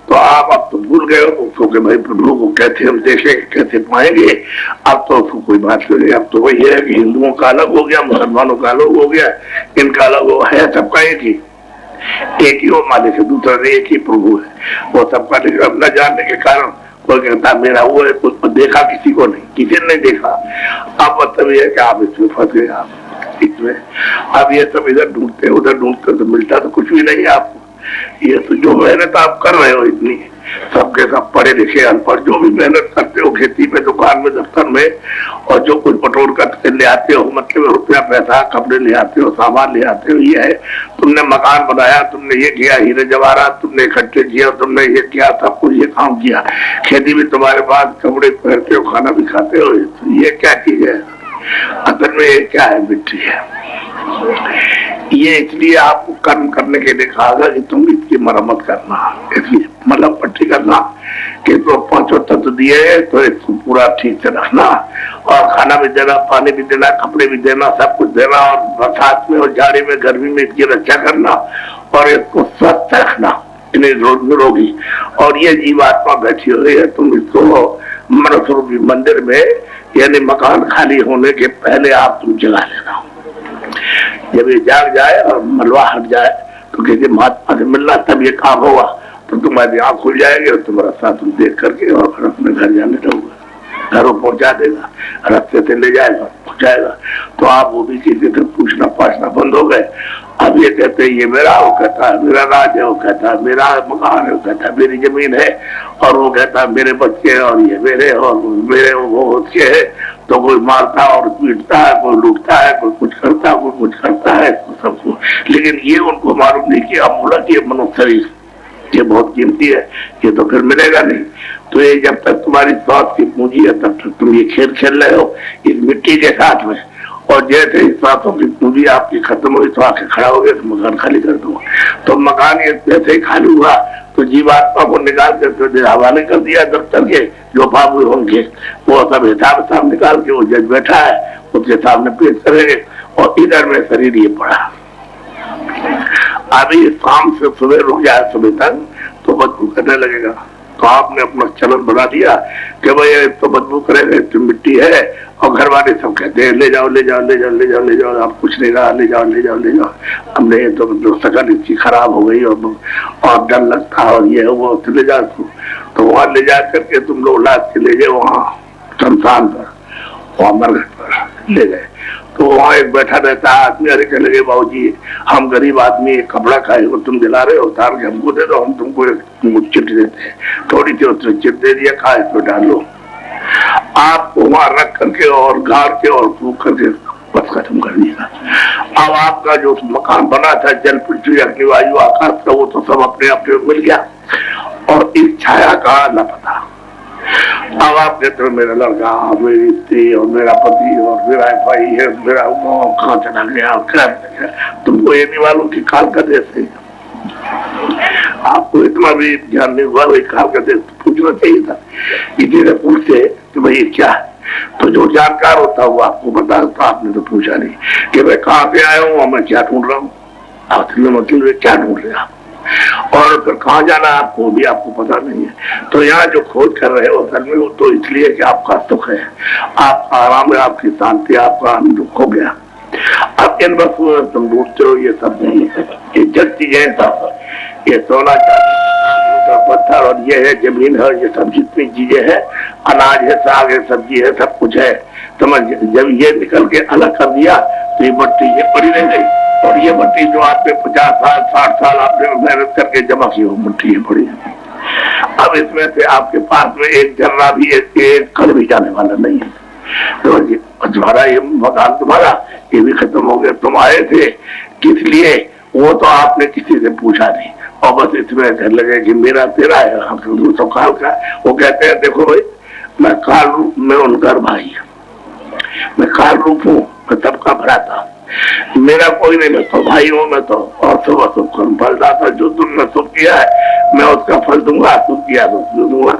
S1: तो आप अब तो भूल गए हो उसको कि भाई प्रभु को कैसे हम देखेंगे, कैसे पाएंगे। अब तो उसको कोई बात नहीं, अब तो वही है कि हिंदुओं का अलग हो गया, मुसलमानों का अलग हो गया, इनका अलग हो है, सबका एक ही वो मालिक है, दूसरा एक ही प्रभु है वो सबका। अब न जानने के कारण कोई कहता मेरा वो है, कुछ देखा किसी को नहीं, किसी ने नहीं देखा। अब मतलब ये है कि आप इसमें फंस गए, आप इसमें अब ये सब इधर ढूंढते उधर ढूंढते तो मिलता तो कुछ भी नहीं है आपको। ये तो जो मेहनत आप कर रहे हो इतनी, सबके सब पढ़े लिखे अनपढ़ जो भी मेहनत करते हो खेती में, दुकान में, दफ्तर में, और जो कुछ बटोर करके ले आते हो, मतलब रुपया पैसा कपड़े ले आते हो, सामान ले आते हो, ये है तुमने मकान बनाया, तुमने ये किया, हीरे जवाहरात तुमने इकट्ठे किया, तुमने ये किया, सब कुछ ये काम किया, खेती भी तुम्हारे पास, कपड़े पहनते हो, खाना भी खाते हो, ये क्या चीज है? असल में ये क्या है? मिट्टी है। ये इसलिए आपको कर्म करने के लिए कहा गया कि तुम इसकी मरम्मत करना, इसलिए मतलब पट्टी करना कि तो 5 तत्व दिए तो इसको पूरा ठीक से रखना, और खाना भी देना, पानी भी देना, कपड़े भी देना, सब कुछ देना, और बरसात में और जाड़े में गर्मी में इसकी रक्षा करना, और इसको स्वस्थ रखना, इन्हें निरोगी। और ये जीवात्मा बैठी हुई है, तुम इसको मनुष्य रूपी मंदिर में, यानी मकान खाली होने के पहले आप तुम जगा लेना। जब ये जाग जाए और मलबा हट जाए तो किसी महात्मा से मिलना, तब ये काम होगा, तो तुम्हारी आँख खुल जाएगी और तुम्हारा साथ तुम देख करके और फिर अपने घर जाने लगोगे, घरों पहुंचा देगा, रास्ते से ले जाएगा, पहुंचाएगा। तो आप वो भी किसी से पूछना पाछना बंद हो गए। अब ये कहते हैं ये मेरा, वो कहता है मेरा राज है, वो कहता है मेरा मकान है, वो कहता है मेरी जमीन है, और वो कहता है मेरे बच्चे हैं, और ये मेरे, और मेरे वो उसके है। तो कोई मारता और पीटता है, कोई लूटता है, कोई कुछ करता है, कोई कुछ करता है, सबको। लेकिन ये उनको मालूम नहीं कि अमूलक ये मनुष्य शरीर ये बहुत कीमती है, ये तो फिर मिलेगा नहीं। तो ये जब तक तुम्हारी स्वास्थ्य की पूंजी है तब तक तुम ये खेल खेल रहे हो इस मिट्टी के साथ में, और जैसे ही सांसों की पूंजी आपकी खत्म हुई तो आके खड़ा हो गया तो मकान खाली कर दो। तो मकान ये जैसे ही खाली हुआ तो जीवात्मा को निकाल कर हवाले कर दिया दफ्तर के, जो बाबू होंगे वो सब हिसाब निकाल के वो जज बैठा है उसके सामने पेश करेंगे, और इधर में शरीर ये पड़ा। अभी शाम से सुबह रुक जाए सुबह तक तो बदबू करने लगेगा। तो आपने अपना चलन बना दिया कि भाई तो बदबू करेगा, तो मिट्टी है, और घर वाले सब कहते हैं ले जाओ ले जाओ ले जाओ ले जाओ ले जाओ, आप कुछ नहीं रहा, ले जाओ ले जाओ ले जाओ। हमने तो शकल इतनी खराब हो गई और डर लगता है, और ये वो तो ले जाओ। तो वहां ले जा करके तुम लोग लाद के ले जाओ वहाँ शमशान पर, वहाँ मरघट पर ले गए। तो वहाँ एक बैठा रहता है आदमी, अरे कह लगे बाबूजी हम गरीब आदमी कपड़ा खाए को तुम दिला रहे हो, उतार के हमको दे दो, हम तुमको एक चिट देते हैं, थोड़ी सी उसने चिट दे दिया, खाए तो डालो। आप वहाँ रख करके और गाड़ के और फूक करके बस खत्म कर दिया। अब आपका जो मकान बना था जल पृथ्वी अग्नि वायु आकाश का, वो तो सब अपने अपने मिल गया, और इस छाया का न पता। अब आप कहते हो मेरा लड़का, मेरी स्त्री, और मेरा पति, और मेरा भाई है, मेरा कहाँ चला गया, और क्या तुमको ये नहीं मालूम कि काल का देश है? आपको इतना भी ध्यान नहीं हुआ, वही काल का देश पूछना चाहिए था। इसीलिए पूछते कि भाई क्या है, तो जो जानकार होता हुआ आपको बता, तो आपने तो पूछा नहीं कि मैं कहाँ से आया हूँ, मैं क्या ढूंढ रहा हूँ, मतलब क्या ढूंढ रहे आप, और फिर कहाँ जाना आपको भी आपको पता नहीं है। तो यहाँ जो खोज कर रहे हो असल में वो तो इसलिए कि आपका सुख है, आपका आराम है, आपकी शांति, आपका आनंद हो गया। अब इन वस्तुओं तुम ढूंढते हो, ये सब नहीं है, ये जग चीजें सब, ये सोना चांदी पत्थर, और ये है जमीन है, ये सब जितनी चीजें हैं, अनाज है, साग है, सब्जी है, सब कुछ है। समझ, जब ये निकल के अलग कर दिया तो ये मट्टी ये पड़ी रह गई, और ये मट्टी जो आपने 50 साल 60 साल आपने मेहनत करके जमा की वो मट्टी ये पड़ी है। अब इसमें से आपके पास में एक जर्रा भी एक कल भी जाने वाला नहीं है। तो तुम्हारा ये मकान तुम्हारा ये भी खत्म हो गया। तुम आए थे किस लिए, वो तो आपने किसी से पूछा नहीं, और बस इसमें कहने लगे कि मेरा तेरा है, हम तो काल का। वो कहते हैं देखो भाई मैं काल रूप में उनका भाई, मैं काल रूप हूँ, मैं सबका भरा था, मेरा कोई नहीं, मैं तो भाई हूँ, मैं तो, और सुबह सुख कर्म फल दाता, जो तुमने सुख किया है मैं उसका फल दूंगा, सुख किया तो दूंगा।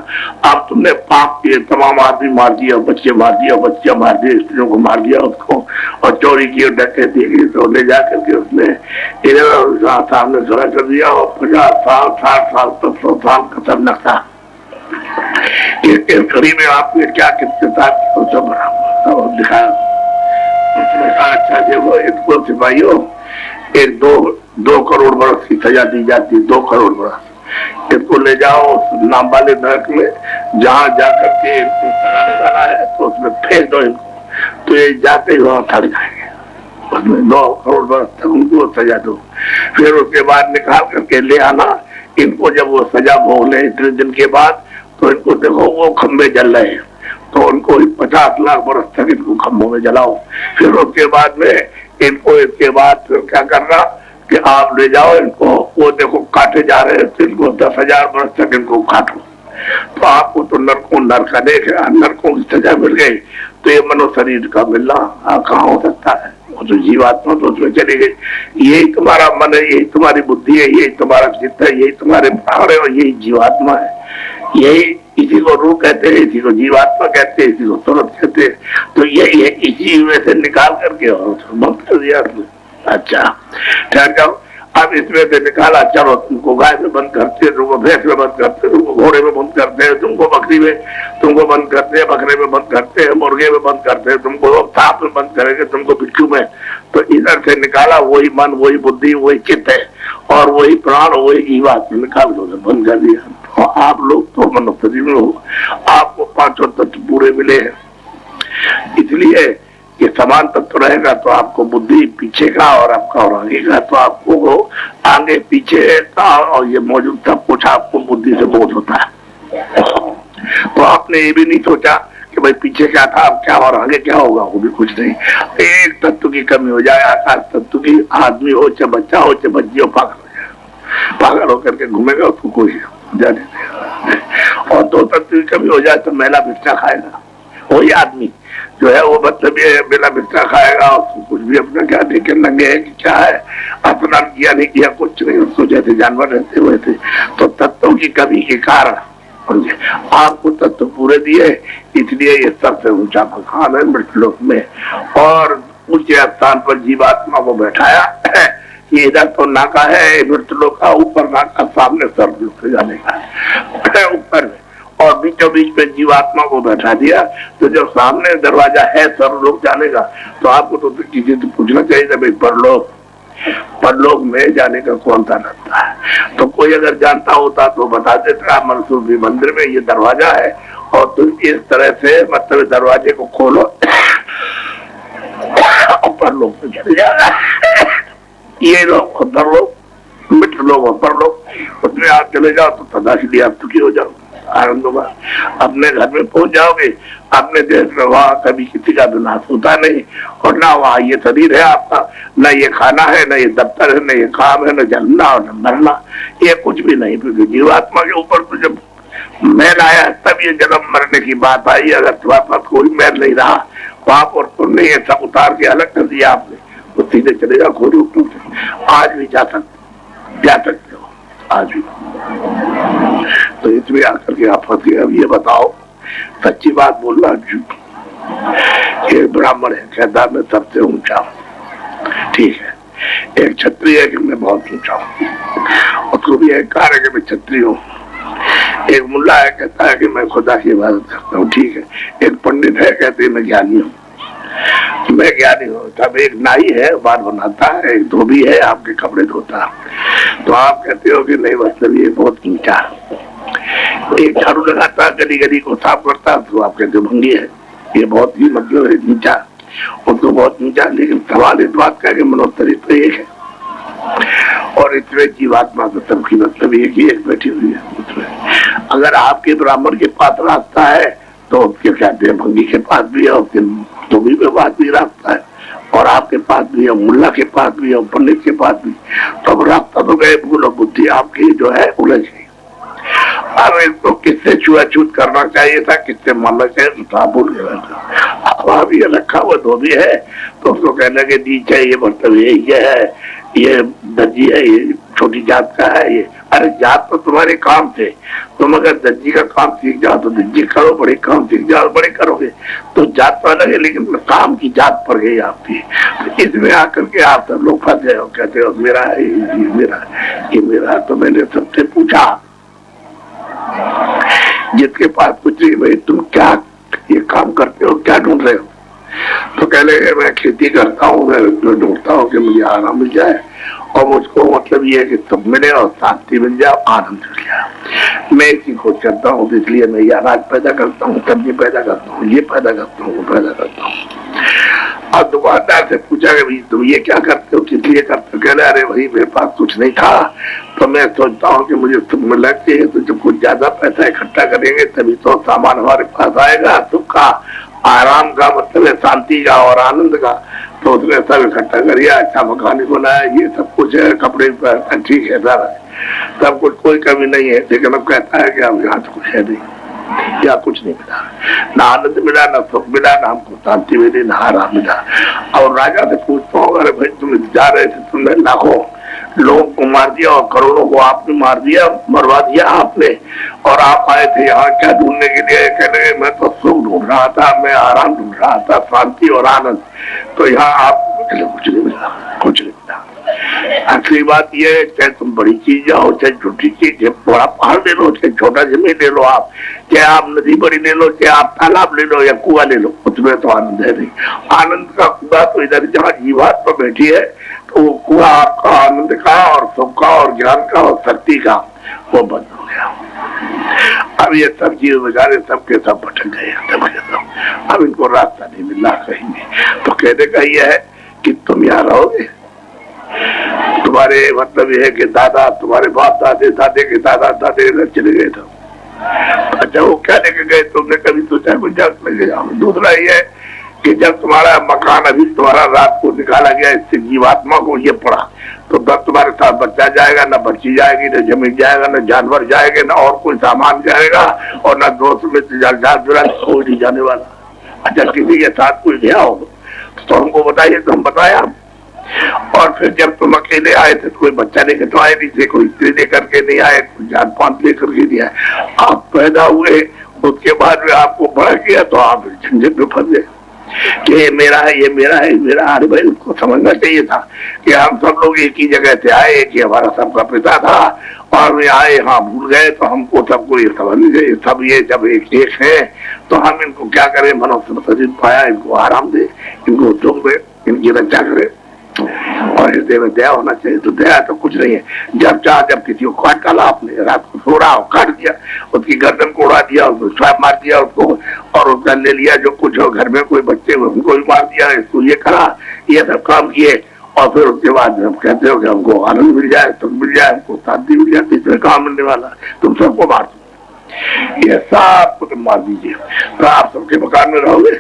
S1: अब तुमने पाप किए, तमाम आदमी मार दिया, बच्चे मार दिया, बच्चियां मार दिए, स्त्रियों को मार दिया उसको, और चोरी की, डकैती की, तो ले जाकर के उसने इधर सामने खड़ा कर दिया, और 50 साल 60 साल 100 साल का सब नक्शा इस घड़ी में आपने क्या कितने सब दिखाया। अच्छा देखो इसको सिपाहियों, एक 2 करोड़ बरस की सजा दी जाती है, 2 करोड़ बरस। इसको ले जाओ नाम वाले नरक में, जहाँ जाकर के है तो उसमें फेंक दो इनको, तो ये जाते ही वहां थक जाएंगे, उसमें 2 करोड़ बरस तक उनको सजा दो। फिर उसके बाद निकाल करके ले आना इनको। जब वो सजा भोग ले इतने दिन के बाद, तो इनको देखो वो खंबे जल रहे हैं, तो उनको 50 लाख बरस तक इनको खंभों में जलाओ। फिर उसके बाद में इनको, इसके बाद फिर क्या करना कि आप ले जाओ इनको, वो देखो काटे जा रहे हैं, तो इनको 10,000 बरस तक इनको काटो। तो आपको तो नरकों नरक देखे, नरकों की सजा मिल गई, तो ये मनुष्य शरीर का मिलना कहाँ हो सकता है? वो तो जीवात्मा तो उसमें चली गई। यही तुम्हारा मन है, यही तुम्हारी बुद्धि है, यही तुम्हारा चित्त है, यही तुम्हारे प्राण है, और यही जीवात्मा है। यही, इसी को रूह कहते हैं, इसी को जीवात्मा कहते हैं, इसी को तुरंत कहते हैं। तो यही है, इसी में से निकाल करके और बंद कर दिया। अच्छा ठहर जाओ, अब इसमें से निकाला, चलो तुमको गाय में बंद करते, तुमको भैंस में बंद करते, तुमको घोड़े में बंद करते हैं, तुमको बकरी में तुमको बंद करते हैं, बकरे में बंद करते हैं, मुर्गे में बंद करते हैं, तुमको सांप में बंद करेंगे, तुमको बिच्छू में। तो इधर से निकाला, वही मन, वही बुद्धि, वही चित्त है, और वही प्राण, वही जीवात्मा निकाल दो, बंद कर दिया। तो आप लोग तो मनुष्य शरीर में हो, आपको 5 तत्व पूरे मिले हैं। इसलिए ये समान तत्व रहेगा तो आपको बुद्धि पीछे का और आपका और आगे का, तो आपको आगे पीछे का और ये मौजूद सब कुछ आपको बुद्धि से बोध होता है। तो आपने ये भी नहीं सोचा कि भाई पीछे क्या था, अब क्या और आगे क्या होगा, वो भी कुछ नहीं। एक तत्व की कमी हो जाए, आकाश तत्व की, आदमी हो चाहे बच्चा हो चाहे बच्ची हो, पागल हो जाए, पागल होकर के घूमेगा, उसको कोई जाने देगा। और 2 तत्व की कमी हो जाए तो मेला बिस्टा खाएगा वही आदमी जो है, वो मतलब ये मेला बिस्टा खाएगा, उसको कुछ भी अपना क्या देखे लगे है कि क्या है, अपना किया नहीं किया कुछ नहीं, उसको जैसे जानवर रहते हुए थे। तो तत्वों की कमी के कारण आपको तत्व पूरे दिए, इसलिए ये सबसे ऊंचा मकान है मृतलोक में। और ऊंचे स्थान पर जीवात्मा को बैठाया है, ये इधर तो नाका है मृतलोक का, ऊपर नाका, सामने सर्वलोक जाने का ऊपर में, और बीचों बीच में जीवात्मा को बैठा दिया। तो जब सामने दरवाजा है सर्वलोक जाने का, तो आपको तो किसी से पूछना चाहिए था भाई परलोक में जाने का कौन सा रास्ता है। तो कोई अगर जानता होता तो बता देता, मनसूबी मंदिर में ये दरवाजा है और तुम इस तरह से मतलब दरवाजे को खोलो और परलोक में चले जाना। ये लोग परलोक, मित्र लोग और परलोक, उसमें आप चले जाओ तो सदाशिली आप दुखी हो जाओ, आनंद होगा। अपने घर में पहुंच जाओगे, अपने देश में वहां कभी किसी का विनाश होता नहीं, और ना वहां ये शरीर है आपका, न ये खाना है, न ये दफ्तर है, न ये काम है, न जलना और न मरना, ये कुछ भी नहीं। क्योंकि जीवात्मा के ऊपर तो जब मैल आया तब ये जन्म मरने की बात आई। अगर तुम्हारे पास कोई मैल नहीं रहा, पाप और पुण्य ये सब उतार के अलग कर दिया आपने, तो सीधे चलेगा कोई रूप से। आज भी जा सकते हो आज भी। तो इसमें आकर के आप फंसे। अब ये बताओ, सच्ची बात बोलना झूठ? एक ब्राह्मण है कहता मैं सबसे ऊंचा हूँ, ठीक है। एक क्षत्रिय है कि मैं बहुत ऊंचा हूँ, उसको भी एक कार्य कि मैं क्षत्रिय हूँ। एक मुल्ला है कहता है कि मैं खुदा की इबादत करता हूँ, ठीक है। एक पंडित है कहते मैं ज्ञानी हूँ, मैं ज्ञानी हूँ। तब एक नाई है बाल बनाता है, एक धोबी है आपके कपड़े धोता। तो आप कहते हो कि नहीं मतलब ये बहुत ऊंचा है। एक झाड़ू लगाता गली गली को साफ करता, तो आप कहते हो भंगी है, ये बहुत ही मतलब है नीचा, उसको बहुत नीचा। लेकिन सवाल इस बात का कि मनुष्य तो एक है और इसमें जीवात्मा तो सबकी मतलब एक ही एक बैठी हुई है। अगर आपके ब्राह्मण के पास रास्ता है तो उसके कहते हैं भंगी के पास भी है, उसके धोबी के पास भी रास्ता है, और आपके पास भी है, मुल्ला के पास भी है, पंडित के पास भी। तो अब रास्ता तो गए, भूल बुद्धि आपकी जो है उलझ गई। अब इसको किससे छुआछूत करना चाहिए था, किससे मानना चाहिए था, भूल गया। अब आप ये रखा हुआ धोबी है तो उसको कहने के दी चाहिए मतलब ये है, ये दर्जी है, ये छोटी जात का है ये। अरे जात तो तुम्हारे काम थे, तुम अगर दर्जी का काम सीख जाओ तो दर्जी करो, बड़े काम सीख जाओ बड़े करोगे। तो जात तो अलग है, लेकिन काम की जात पड़ गई आपकी। तो इसमें आकर के आप सब लोग फंस गए हो, कहते हो मेरा है, ये मेरा है, ये मेरा। तो मैंने सबसे पूछा जिसके पास कुछ नहीं, भाई तुम क्या ये काम करते हो, क्या ढूंढ रहे हो? तो कह ले मैं खेती करता हूँ, मैं ढूंढता हूँ कि मुझे आराम मिल जाए और मुझको मतलब ये है कि सब मिले और शांति मिल जाए, आनंद मिल जाए। मैं इसी को करता हूँ, इसलिए मैं ये अनाज पैदा करता हूँ, सब्जी पैदा करता हूँ, ये पैदा करता हूँ, वो पैदा करता हूँ। और दुकानदार से पूछा कि भाई तुम ये क्या करते हो, किस लिए करते हो? कह रहे अरे भाई मेरे पास कुछ नहीं था तो मैं सोचता हूँ कि मुझे सुख मिलना चाहिए, तो जब कुछ ज्यादा पैसा इकट्ठा करेंगे तभी तो सामान हमारे पास आएगा, सुख का, आराम का, मतलब है शांति का और आनंद का। तो उसने सब इकट्ठा करिए, अच्छा मकान बनाया, ये सब कुछ है, कपड़े ठीक है सर, सब कुछ, कोई कमी नहीं है। लेकिन अब कहता है कि अब यहाँ तो कुछ है नहीं, या कुछ नहीं मिला, ना आनंद मिला, ना सुख मिला, ना हमको शांति मिली, ना आराम मिला। और राजा से पूछता हूँ अरे भाई तुम जा रहे थे, तुमने लाखों लोगों को मार दिया और करोड़ों को आपने मार दिया, मरवा दिया आपने, और आप आए थे यहाँ क्या ढूंढने के लिए? कहने मैं तो सुख ढूंढ रहा था, मैं आराम ढूंढ रहा था, शांति और आनंद, तो यहाँ आपको कुछ नहीं मिला, कुछ नहीं मिला। आखिरी बात ये है, चाहे तुम बड़ी चीज जाओ, चाहे छोटी चीज, बड़ा पहाड़ ले लो, चाहे छोटा जमीन ले लो, आप चाहे आप नदी बड़ी ले लो, चाहे आप तालाब ले लो या कुआ ले लो, उसमें तो आनंद है नहीं। आनंद का कुआ तो इधर जहाँ जीवात पर बैठी है, तो वो कुआ आपका आनंद का और सुख का और ज्ञान का और शक्ति का वो बंद हो गया। अब ये सब चीज बेचारे सबके सब भटक गए, सबके सब, अब इनको रास्ता नहीं मिला कहीं भी। तो कहने का ये है कि तुम यहाँ रहोगे, तुम्हारे मतलब ये है कि दादा, तुम्हारे बाप दादे, दादे के दादा दादे चले गए थे, अच्छा वो क्या लेके गए, तुमने कभी सोचा कुछ जग लगे जाओ? दूसरा ये है कि जब तुम्हारा मकान अभी तुम्हारा रात को निकाला गया, इससे जीवात्मा को ये पड़ा, तो तब तुम्हारे साथ बच्चा जाएगा, न बच्ची जाएगी, न जमीन जाएगा, न जानवर जाएंगे, न और कोई सामान जाएगा, और न दोस्त में कोई नहीं जाने वाला। अच्छा किसी के साथ कोई गया हो तो हमको बताइए, तो हम बताया। और फिर जब तुम अकेले आए थे तो कोई बच्चा लेकर तो आए नहीं थे, कोई स्त्री लेकर के नहीं आए, कोई जान पान लेकर के नहीं आए। आप पैदा हुए, उसके बाद में आपको बड़ा किया तो आप झंझट में फंस गए कि ये मेरा है, ये मेरा है, मेरा। अरे भाई उसको समझना चाहिए था कि हम सब लोग एक ही जगह से आए, कि हमारा सबका पिता था, और वे आए यहाँ भूल गए, तो हमको सबको ये समझनी चाहिए, सब ये जब एक एक है तो हम इनको क्या करें, मनुष्य पाया, इनको आराम दे, इनको सुख दे, इनकी रक्षा करे, और हृदय में दया होना चाहिए। तो दया तो कुछ नहीं है, जब चाह जब किसी को काट डाला आपने, रात को सो रहा हो काट दिया, उसकी गर्दन को उड़ा दिया, उसको श्वाप मार दिया उसको, और उसका ले लिया जो कुछ हो, घर में कोई बच्चे उनको भी मार दिया, इसको ये करा, ये सब काम किए, और फिर उसके बाद हम कहते हो कि हमको आनंद मिल जाए, सुख मिल जाए, हमको शांति मिल जाए, इसमें काम मिलने वाला, तुम सबको मार दो, ये सबको तुम मार दीजिए, तो आप सबके मकान में रहोगे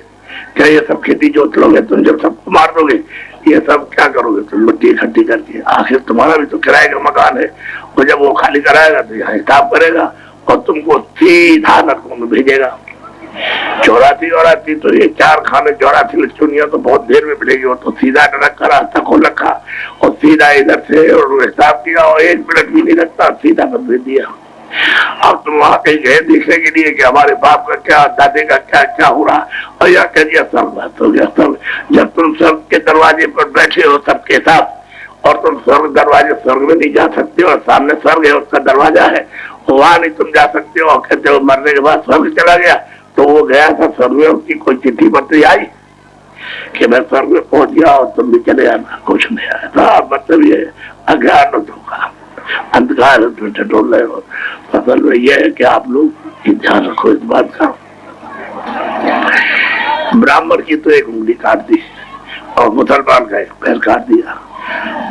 S1: क्या? ये सब खेती जोत लोगे, तुम जब सबको मार दोगे ये सब क्या करोगे? तुम मिट्टी इकट्ठी करके, आखिर तुम्हारा भी तो किराए का मकान है, और जब वो खाली कराएगा तो यहाँ हिसाब करेगा और तुमको सीधा नरकों में भेजेगा। चौरासी औरासी तो ये 4 खाने 84 चुनिया तो बहुत देर में मिलेगी, वो तो सीधा नरक का रास्ता खोल रखा और सीधा इधर से और हिसाब किया और 1 मिनट भी नहीं लगता, सीधा कर भेज दिया। अब तुम वहां कहीं गए देखने के लिए कि हमारे बाप का क्या, दादे का क्या क्या हो रहा, और यह कह दिया सब बात हो गया सब। जब तुम स्वर्ग के दरवाजे पर बैठे हो सबके साथ, और तुम स्वर्ग दरवाजे, स्वर्ग में नहीं जा सकते हो, और सामने स्वर्ग है उसका दरवाजा है, वहां नहीं तुम जा सकते हो, और कहते हो मरने के बाद स्वर्ग चला गया, तो वो गया था स्वर्ग में, उसकी कोई चिट्ठी पत्री आई कि मैं स्वर्ग में पहुंच गया और तुम भी चले आना? कुछ नहीं आया था। मतलब ये अज्ञान धोखा, अंधकार टटोल रहे हो। फसल में यह है कि आप लोग ध्यान रखो इस बात का। ब्राह्मण की तो एक उंगली काट दी और मुसलमान का एक पैर काट दिया,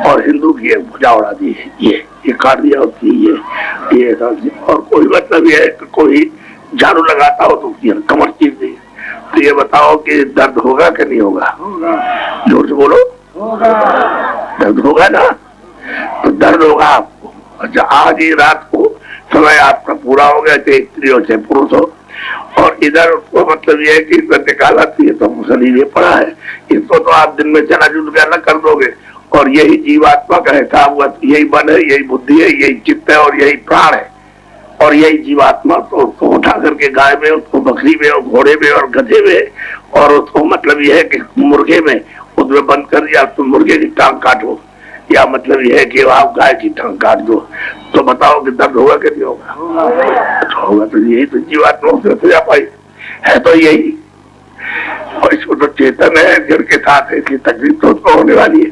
S1: और हिंदू की एक भुजा उड़ा दी, ये काट दिया उसकी, ये और कोई मतलब ये है कि कोई झाड़ू लगाता हो तो उसकी कमर चीर दी। तो ये बताओ कि दर्द होगा कि नहीं होगा? जोर से बोलो, दर्द होगा ना? तो दर्द होगा आपको। अच्छा आज ही रात को समय आपका पूरा हो गया, चाहे स्त्री हो चाहे पुरुष हो, और इधर उसको मतलब ये है कि निकाला तो मुसली ये पड़ा है, इसको तो आप दिन में चना जुट गया न कर दोगे, और यही जीवात्मा का हिसाब हुआ, यही मन है, यही बुद्धि है, यही चित्त है और यही प्राण है, और यही जीवात्मा तो उसको उठा करके गाय में, उसको बकरी में और घोड़े में और गधे में, और उसको मतलब यह है कि मुर्गे में उसमें बंद कर दिया, तो मुर्गे की टांग काटो, या मतलब यह है कि आप गाय की टांग काट दो, तो बताओ कि दर्द होगा कि नहीं होगा? होगा। तो यही तो जीवात्मा से सजा पाई है, तो यही, और इसको तो चेतन है, जड़ के साथ है, इसकी तकलीफ तो उसको होने वाली है,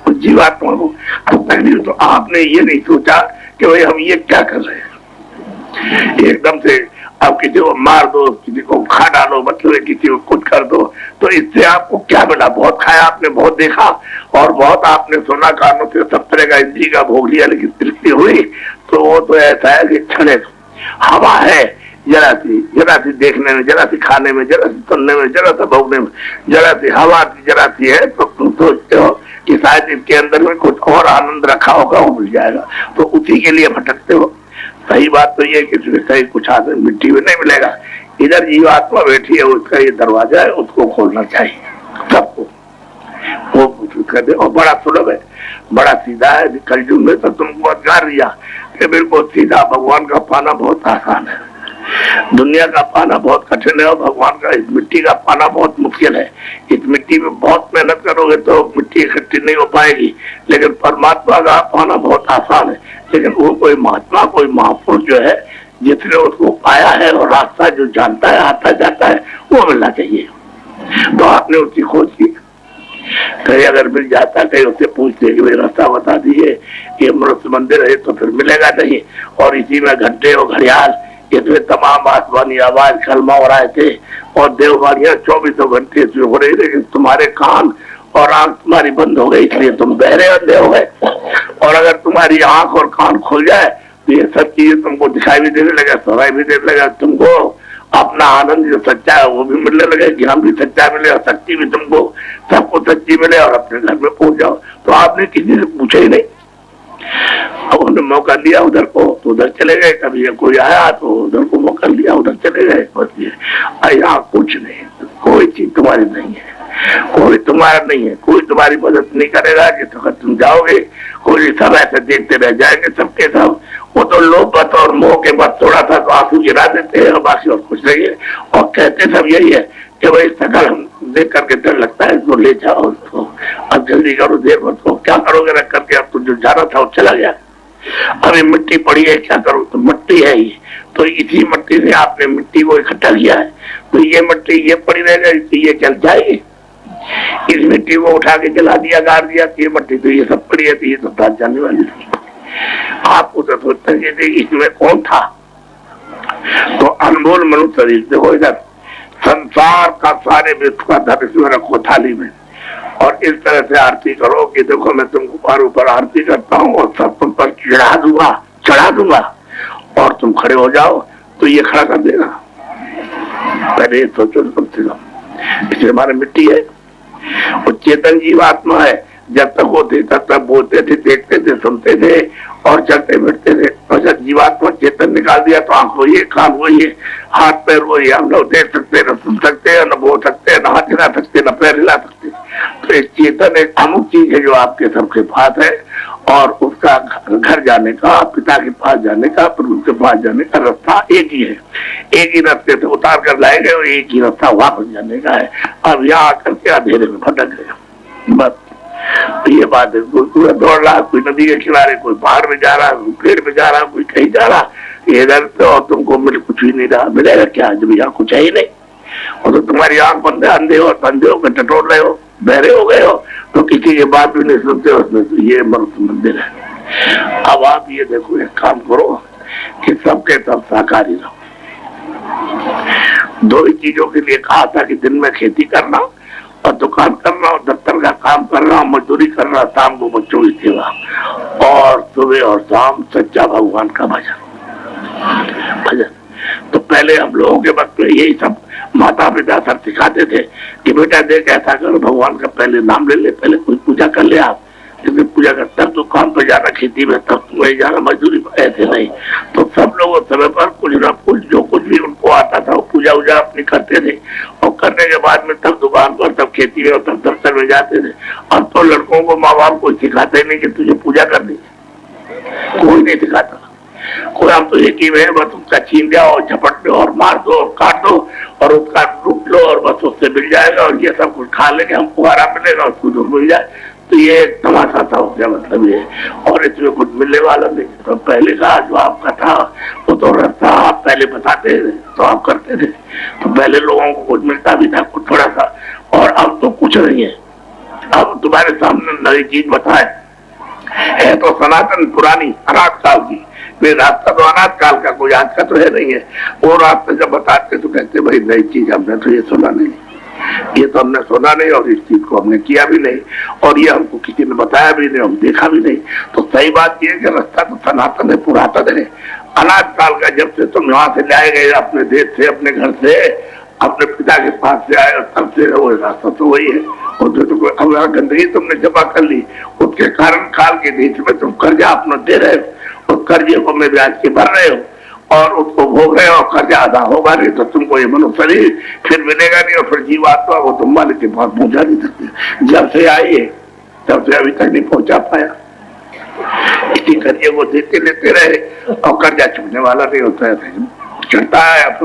S1: उस जीवात्मा को। तो तकलीफ तो आपने ये नहीं सोचा कि भाई हम ये क्या कर रहे हैं, एकदम से आप किसी को मार दो, किसी को खा डालो, मतलब किसी को कुछ कर दो, तो इससे आपको क्या मिला? बहुत खाया आपने, बहुत देखा और बहुत आपने सुना, कानों से सब तरह का इंद्री का भोग लिया, लेकिन तृप्ति हुई तो वो तो ऐसा है कि क्षण हवा है, जरा सी देखने में, जरा सी खाने में, जरा सी सुनने में, जरा सा भोगने में, जरा सी हवा जरा सी है, तो तुम सोचते हो कि शायद इसके अंदर में कुछ और आनंद रखा होगा, वो मिल जाएगा, तो उसी के लिए भटकते हो। सही बात तो ये कि सही कुछ आदमी मिट्टी में नहीं मिलेगा। इधर जीवात्मा बैठी है, उसका ये दरवाजा है, उसको खोलना चाहिए सबको। वो कहते और बड़ा सुलभ है, बड़ा सीधा है। कलयुग में तो तुमको अधिकार दिया कि बिल्कुल सीधा, भगवान का पाना बहुत आसान है, दुनिया का पाना बहुत कठिन है और भगवान का इस मिट्टी का पाना बहुत मुश्किल है। इस मिट्टी में बहुत मेहनत करोगे तो मिट्टी इकट्ठी नहीं हो पाएगी, लेकिन परमात्मा का पाना बहुत आसान है। लेकिन वो कोई महात्मा, कोई महापुरुष जो है, जिसने उसको पाया है और रास्ता जो जानता है, आता जाता है, वो मिलना चाहिए। तो आपने उसकी खोज की, कहीं अगर मिल जाता, कहीं उससे पूछते कि भाई रास्ता बता दिए, ये मनुष्य मंदिर है, तो फिर मिलेगा नहीं। और इसी में घंटे और घड़ियाल, इसमें तमाम आसमानी आवाज कलमा हो रहे थे और देववाणियां 24 घंटे इसमें हो रही, लेकिन तुम्हारे कान और आंख तुम्हारी बंद हो गई, इसलिए तुम बहरे अंधे हो गए। और अगर तुम्हारी आंख और कान खुल जाए तो ये सब चीजें तुमको दिखाई भी देने लगे, सुनाई भी देने लगा, तुमको अपना आनंद जो सच्चा है वो भी मिलने लगे, ज्ञान भी सच्चा मिले और शक्ति भी तुमको सब कुछ सच्ची मिले और अपने घर में पहुंच जाओ। तो आपने किसी से पूछा ही नहीं, अब उन्होंने मौका दिया उधर को तो उधर चले गए, कभी कोई आया तो उधर को मौका दिया, उधर चले गए। बस ये यहाँ कुछ नहीं, कोई चीज तुम्हारी नहीं है, कोई तुम्हारा नहीं है, कोई तुम्हारी मदद नहीं करेगा कि तो तुम जाओगे, कोई सब ऐसे देखते रह जाएंगे सबके सब। वो तो लोभ बस और मोह के बस थोड़ा सा तो आंसू गिरा देते हैं और बाकी और कुछ नहीं है। और कहते सब यही है कि भाई सकल हम देख करके डर लगता है, तो ले जाओ उसको, अब जल्दी करो, देर मत हो, क्या करोगे रख करके, अब तो जो जाना था वो चला गया, अभी मिट्टी पड़ी है, क्या करो, तो मिट्टी है ये, तो इसी मिट्टी से आपने मिट्टी को इकट्ठा किया है, तो ये मिट्टी ये पड़ी रहेगा, ये चल जाएगी। इस मिट्टी को उठा के जला दिया, गाड़ दिया, ये मिट्टी तो ये सब पड़ी है, तो ये तो साथ जाने वाली थी। आप उसे सोचते हैं इसमें कौन था, तो अनमोल मनुष्य शरीर देखो, इधर संसार का सारे विश्व का धन इसमें रखो थाली में, और इस तरह से आरती करो कि देखो मैं तुमको ऊपर ऊपर आरती करता हूँ और सब तुम पर चढ़ा दूंगा और तुम खड़े हो जाओ, तो ये खड़ा कर देगा। पहले सोचो कम से कम, इसलिए हमारे मिट्टी है, वो चेतन जीवात्मा है, जब तक होते तब तक बोलते थे, देखते थे, सुनते थे और चलते फिरते थे। और जब जीवात्मा चेतन निकाल दिया तो आंख वही है, कान वही है, हाथ पैर वही है, हम लोग देख सकते, न सुन सकते, न बोल सकते, न हाथ हिला सकते, न पैर हिला सकते। तो एक चेतन एक अमुक चीज है जो आपके सबके पास है, और उसका घर जाने का, पिता के पास जाने का, प्रभु के पास जाने का रास्ता एक ही है, एक ही रास्ते से उतार कर लाएंगे और एक ही रास्ता वापस जाने का है। अब यहाँ आकर के अंधेरे में भटक गए, बस ये बात है। कोई दौड़ रहा, कोई नदी के किनारे, कोई पहाड़ में जा रहा, कोई पेड़ में जा रहा, कोई कहीं जा रहा, इधर तो तुमको मिल कुछ भी नहीं रहा, मिलेगा क्या जब यहाँ कुछ है ही नहीं। और तो तुम्हारी आंख बंद है, अंधे हो के टटोल रहे हो, बहरे हो गए हो, तो किसी की बात भी नहीं सुनते हो, उसमें तो ये मनुष्य मंदिर है। अब आप ये देखो, एक काम करो कि सबके सब साकारी रहो। दो ही चीजों के लिए कहा था कि दिन में खेती करना और दुकान करना और दफ्तर का काम करना, मजदूरी करना, शाम को बच्चों की सेवा, और सुबह और शाम सच्चा भगवान का भजन। तो पहले हम लोगों के वक्त में यही सब माता पिता सब सिखाते थे कि बेटा देख ऐसा करो, भगवान का पहले नाम ले ले, पहले कोई पूजा कर ले आप, लेकिन पूजा कर तब तो काम पे जाना, खेती में तब वही जाना, मजदूरी पर ऐसे नहीं। तो सब लोग समय पर कुछ ना कुछ जो कुछ भी उनको आता था वो पूजा वूजा अपनी करते थे, और करने के बाद में तब दुकान पर, तब खेती में और तब दफ्तर में जाते थे। अब तो लड़कों को माँ बाप कोई सिखाते नहीं कि तुझे पूजा करनी, कोई नहीं सिखाता। कोई हम तो एक ही में बस उसका छीन जाओ और झपट लो और मार दो और काट दो और उसका रूप लो और बस उससे मिल जाएगा, और ये सब कुछ खा लेंगे, हमको आराम मिलेगा, उसको जो मिल जाए। तो ये तमाशा था, उसका मतलब ये, और इसमें कुछ मिलने वाला नहीं। तो पहले का जो आपका था वो तो रास्ता आप पहले बताते थे तो आप करते थे, तो पहले लोगों को कुछ मिलता भी था, कुछ थोड़ा सा, और अब तो कुछ नहीं है। अब तुम्हारे सामने नई चीज बताए है तो सनातन पुरानी 8 साल की, नहीं रास्ता तो अनाथ काल का, कोई आज का तो है नहीं है। वो रास्ता जब बताते तो कहते भाई नई चीज हमने तो ये सुना नहीं, ये तो हमने सुना नहीं और इस चीज को हमने किया भी नहीं और ये हमको किसी ने बताया भी नहीं, हम देखा भी नहीं। तो सही बात ये कि रास्ता तो सनातन है, पुरातन है, अनाथ काल का। जब से तुम यहाँ से लाए गए अपने देश से, अपने घर से, अपने पिता के पास से आए और तब से वो रास्ता तो वही है। और जो तो गंदगी तुमने जमा कर ली, उसके कारण काल के बीच में तुम कर्जा अपना दे रहे हो, उस कर्जे को में ब्याज के भर रहे हो और उसको भोग रहे हो, कर्जा अदा होगा नहीं तो तुमको ये मनुष्य शरीर फिर मिलेगा नहीं और फिर जीवात्मा वो तुम मालिक के पास पहुंचा नहीं सकते। जब से आई है तब से अभी तक नहीं पहुंचा पाया। इसी कर्जे को देते लेते रहे और कर्जा चुकने वाला नहीं होता है, चढ़ता है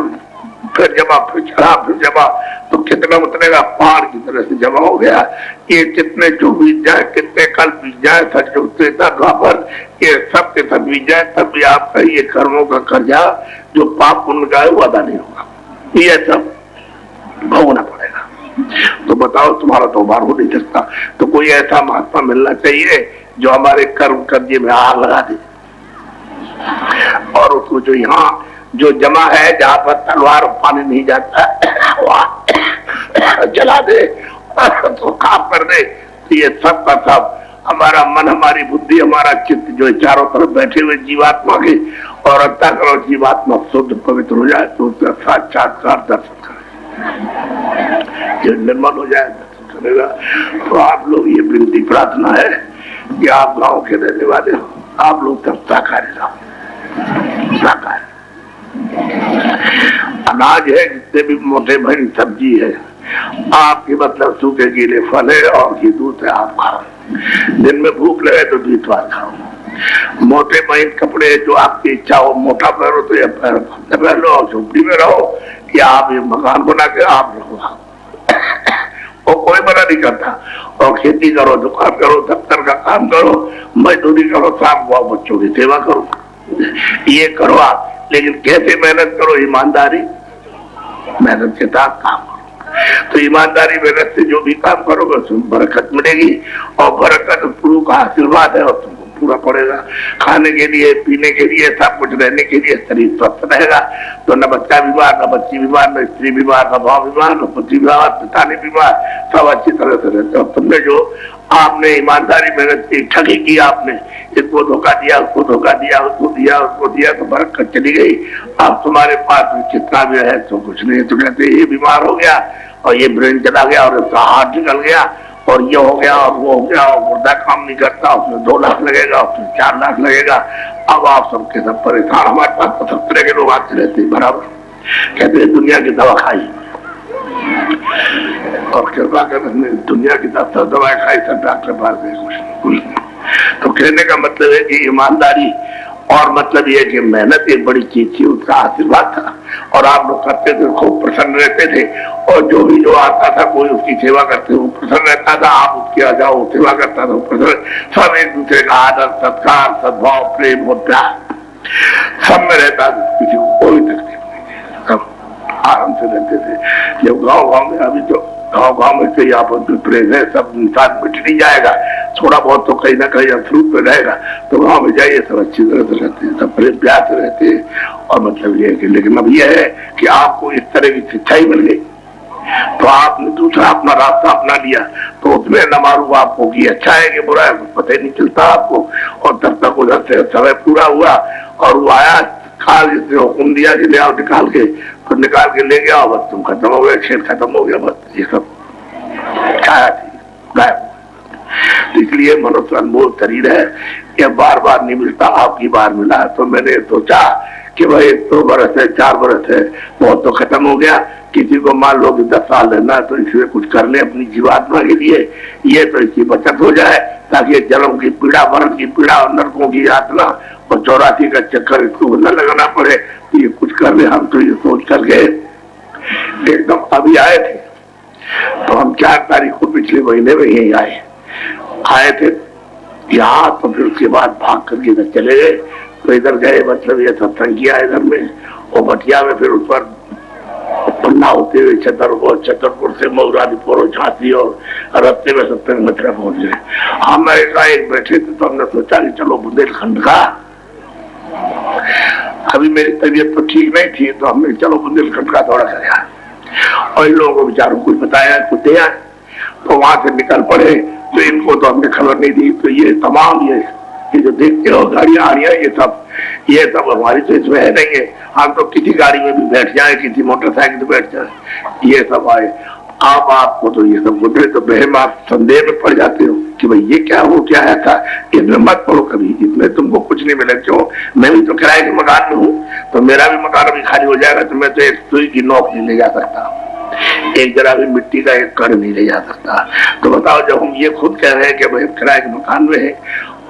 S1: फिर जमा, फिर चढ़ा, फिर जमा, तो कितना उतरेगा, पहाड़ की तरह से जमा हो गया। ये कितने जो बीत जाए, कितने कल बीत जाए, द्वापर, ये सब के सब बीत जाए, तब भी आपका ये कर्मों का कर्जा जो पाप पुण्य का है वो अदा नहीं होगा, ये सब भोगना पड़ेगा। तो बताओ तुम्हारा तो उबार हो नहीं सकता। तो कोई ऐसा महात्मा मिलना चाहिए जो हमारे कर्म कर्जे में आग लगा दे और उसको जो यहाँ जो जमा है, जहां पर तलवार पानी नहीं जाता जला दे तो काम कर दे। तो ये सब का सब हमारा मन, हमारी बुद्धि, हमारा चित्त जो चारों तरफ बैठे हुए जीवात्मा के, और अंतः करो जीवात्मा शुद्ध पवित्र हो जाए तो उसका साक्षात्कार दर्शन करे, जो निर्मल हो जाए दर्शन करेगा। तो आप लोग ये विनती प्रार्थना है कि आप गांव के रहने वाले हो, आप लोग सब साकार साकार अनाज है, जितने भी मोटे भरी सब्जी है आपकी, मतलब सूखे गीले फल है और घी दूध है, आप खाओ। दिन में भूख लगे तो 2 बार खाओ। मोटे महीन कपड़े जो आपकी इच्छा हो, मोटा पहनो तो ये पहनो और झोपड़ी में रहो, या आप ये मकान बना के आप रहो, और कोई मना नहीं करता। और खेती करो, दुकान करो, दफ्तर का काम करो, मजदूरी करो, शाम को बच्चों की सेवा करो, ये करो आप। लेकिन कैसे मेहनत करो, ईमानदारी, मेहनत के साथ काम करो। तो ईमानदारी मेहनत से जो भी काम करोगे उसमें बरकत मिलेगी, और बरकत गुरु का आशीर्वाद है और तुमको पूरा पड़ेगा। खाने के लिए, पीने के लिए, सब कुछ रहने के लिए शरीर स्वस्थ रहेगा। तो न बच्चा बीमार, न बच्ची बीमार, न स्त्री बीमार, न भाव बीमार, न पति बीमार, पिता नहीं बीमार, सब अच्छी तरह से रहते हो। तुमने जो आपने ईमानदारी मेहनत की, ठगी की, आपने इसको धोखा दिया, उसको धोखा दिया, उसको दिया, उसको दिया, तो बरकत चली गई। अब तुम्हारे पास कितना भी है तो कुछ नहीं। तो कहते ये बीमार हो गया और ये ब्रेन चला गया और उसका हार्ट निकल गया और ये हो गया और वो हो गया और गुर्दा काम नहीं करता, उसमें 2 लाख लगेगा, उसमें 4 लाख लगेगा। अब आप सबके सब परेशान। हमारे पास 75 के लोग आते रहते हैं बराबर, कहते हैं दुनिया की दवा खाई और कृपा कर दुनिया की दवा खाई, सब डॉक्टर पास गए। तो कहने का मतलब है कि ईमानदारी और मतलब ये कि मेहनत एक बड़ी चीज थी, उसका आशीर्वाद था और आप लोग करते थे, खूब प्रसन्न रहते थे। और जो भी जो आता था कोई उसकी सेवा करते वो प्रसन्न रहता था, आप उसकी आ जाओ सेवा करता था प्रसन्न। सब एक दूसरे का आदर, सत्कार, सद्भाव, प्रेम और प्यार सब में रहता था, किसी को कोई तकलीफ नहीं थी, सब आराम से रहते थे। जब गाँव में, अभी तो गाँव में से आपस में प्रेम है, सब इंसान मिट नहीं जाएगा, थोड़ा बहुत तो कहीं ना कहीं अफरूट में रहेगा। तो गाँव में जाइए सब अच्छी तरह से रहते हैं, सब प्रेम प्यार से रहते हैं। और मतलब ये है कि लेकिन अब ये है कि आपको इस तरह की शिक्षा ही मिल गई तो आपने दूसरा अपना रास्ता अपना लिया, तो उसमें न मालूम आपको कि अच्छा है कि बुरा है, कुछ पता ही नहीं चलता आपको। और तब तक उधर से समय पूरा हुआ और वो आया काल, जिसने हुक्म दिया कि ले आओ निकाल के, तो निकाल के ले गया, बस तुम खत्म हो गए, खेल खत्म हो गया, बस ये सब छाया थी, गायब। तो इसलिए मनुष्य अनमोल शरीर है, यह बार बार नहीं मिलता, आपकी बार मिला। तो मैंने सोचा कि भाई 2 बरस है, 4 बरस है, बहुत तो खत्म हो गया। किसी को मान लो कि 10 साल रहना, तो इसमें कुछ कर ले अपनी जीवात्मा के लिए, ये तो इसकी बचत हो जाए, ताकि जन्म की पीड़ा, मरण की पीड़ा और नरकों की यातना और 84 का चक्कर इसको न लगाना पड़े। तो ये कुछ कर ले। हम तो ये सोच कर गए, एकदम अभी आए थे, तो हम 4 तारीख को पिछले महीने में यही आए थे यहाँ। तो फिर उसके बाद भाग करके इधर चले गए। तो इधर गए, मतलब ये सत्संग किया इधर में, और भटिया में फिर उस पर पन्ना होते हुए छतरपुर से मऊरादीपुर और झांसी और रास्ते में सत्संग मथुरा पहुंच गए। हम एक बैठे थे, तो हमने सोचा कि चलो बुंदेलखंड का अभी मेरी तबीयत तो ठीक नहीं थी, तो हमने चलो बुंदेलखंड का दौरा कराया और इन लोगों को बेचारों को बताया, कुछ दिया, तो वहां से निकल पड़े। तो इनको तो हमने खबर नहीं दी। तो ये तमाम ये जो देखते हो गाड़ियां आ रही है, ये सब हमारी तो इसमें है नहीं है। हम तो किसी गाड़ी में भी बैठ जाए, किसी मोटरसाइकिल में बैठ जाए, ये सब आए। आप आपको तो ये सब गुजरे तो बहम आप संदेह में पड़ जाते हो कि भाई ये क्या हो, क्या है था। इसमें मत पड़ो कभी, इसमें तुमको कुछ नहीं मिले। क्यों? मैं भी तो किराए के मकान में हूँ, तो मेरा भी मकान अभी खाली हो जाएगा, तो मैं तो एक सुई की नोक नहीं ले जा सकता, एक जरा भी मिट्टी का एक कण नहीं ले जा सकता। तो बताओ, जब हम ये खुद कह रहे हैं कि भाई किराए के मकान में है,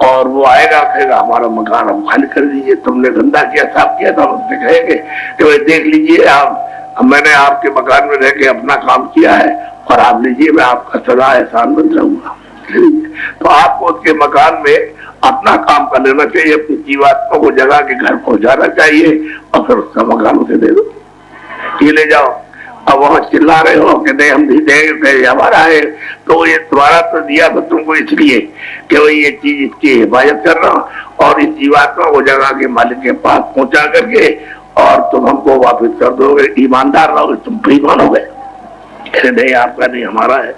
S1: और वो आएगा कहेगा हमारा मकान हम खाली कर दीजिए, तुमने गंदा किया, साफ किया, तो हम उससे कहेंगे कि भाई देख लीजिए आप, मैंने आपके मकान में रह के अपना काम किया है, और आप लीजिए मैं आपका सदा एहसान बन जाऊंगा। तो आपको उसके मकान में अपना काम कर लेना चाहिए, अपनी जीवात्मा को जगा के घर पहुंचाना चाहिए, और फिर उसका मकान उसे दे दो, ये ले जाओ। अब वहां चिल्ला रहे हो कि नहीं हम नहीं देंगे, हमारा है, तो ये तुम्हारा तो दिया तो तुमको इसलिए कि भाई ये चीज इसकी हिफाजत कर रहा हूँ, और इस जीवात्मा को जगा के मालिक के पास पहुंचा करके और तुम हमको वापस कर दोगे, ईमानदार रहोगे, तुम बेईमान हो गए। नहीं आपका नहीं हमारा है।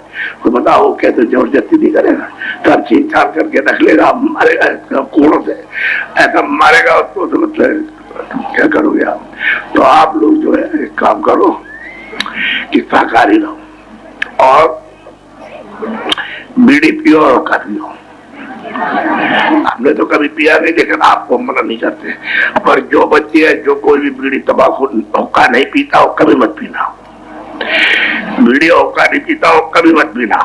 S1: तो बताओ कैसे जबरदस्ती नहीं करेगा, सब छीन छान करके रख लेगा, मारेगा कोड़ों से, ऐसा मारेगा उसको, तो मतलब क्या करोगे आप। तो आप लोग जो है एक काम करो कि शाकाहारी रहो और बीड़ी पियो और हुक्का पियो। हमने तो कभी पिया नहीं, लेकिन आपको मना नहीं करते। पर जो बच्चे है, जो कोई भी बीड़ी तंबाकू हुक्का नहीं पीता हो, कभी मत पीना। बीड़ी हुक्का नहीं पीता हो, कभी मत पीना।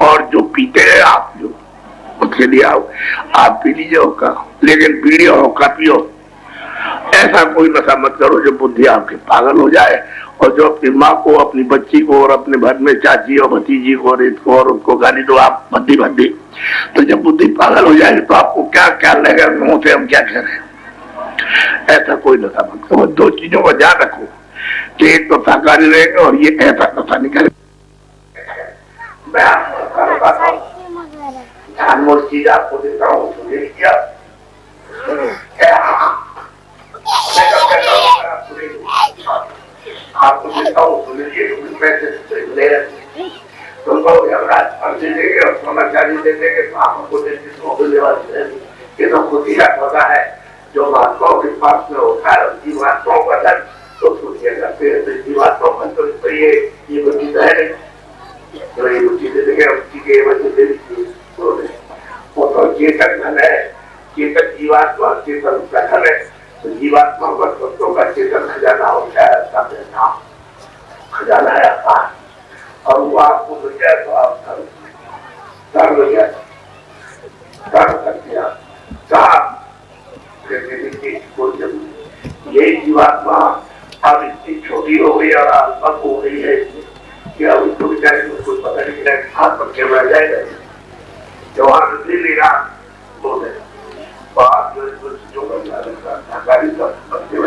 S1: और जो पीते हैं आप, जो उसके लिए आप पी लीजिए हुक्का, लेकिन बीड़ी और हुक्का पियो। ऐसा कोई नशा मत करो जो बुद्धि आपके पागल हो जाए, और जो अपनी माँ को, अपनी बच्ची को, और अपने घर में चाची और भतीजी को और इसको और उसको गाली दो आप भद्दी भद्दी। तो जब बुद्धि पागल हो जाएगी तो आपको क्या ख्याल रहेगा मुंह से हम क्या कह रहे हैं। ऐसा कोई नशा मत करो। दो चीजों का ध्यान रखो कि एक तो शाकाहारी रहेगा और ये ऐसा नशा नहीं करेगा। मैं आपको चीज आपको देता हूँ, आपको देता हूँ, पैसे ले तुमको दे देंगे और सोना चांदी दे देंगे, तो आपको ये तो खुशी का होता है। जो महात्माओं के पास में होता है जीवात्माओं का धन, तो खुशियाँ करते हैं। जीवात्माओं का तो ये बुद्धि है नहीं, तो ये बुद्धि दे देंगे, बुद्धि के वजह दे दीजिए। वो तो चेतन धन है, चेतन जीवात्मा चेतन का धन है। तो जीवात्मा का तत्वों का चेतन खजाना होता है, नाम खजाना है आपका, और वो आपको मिल जाए तो आप सर्व करते हैं। यही जीवात्मा अब इतनी छोटी हो गई और अल्पक हो गई है कि अब उसको बेचारे को कुछ पता नहीं चला, हाथ पर कैमरा जाएगा जवान नहीं लेगा बोले बात जो सरकारी बच्चे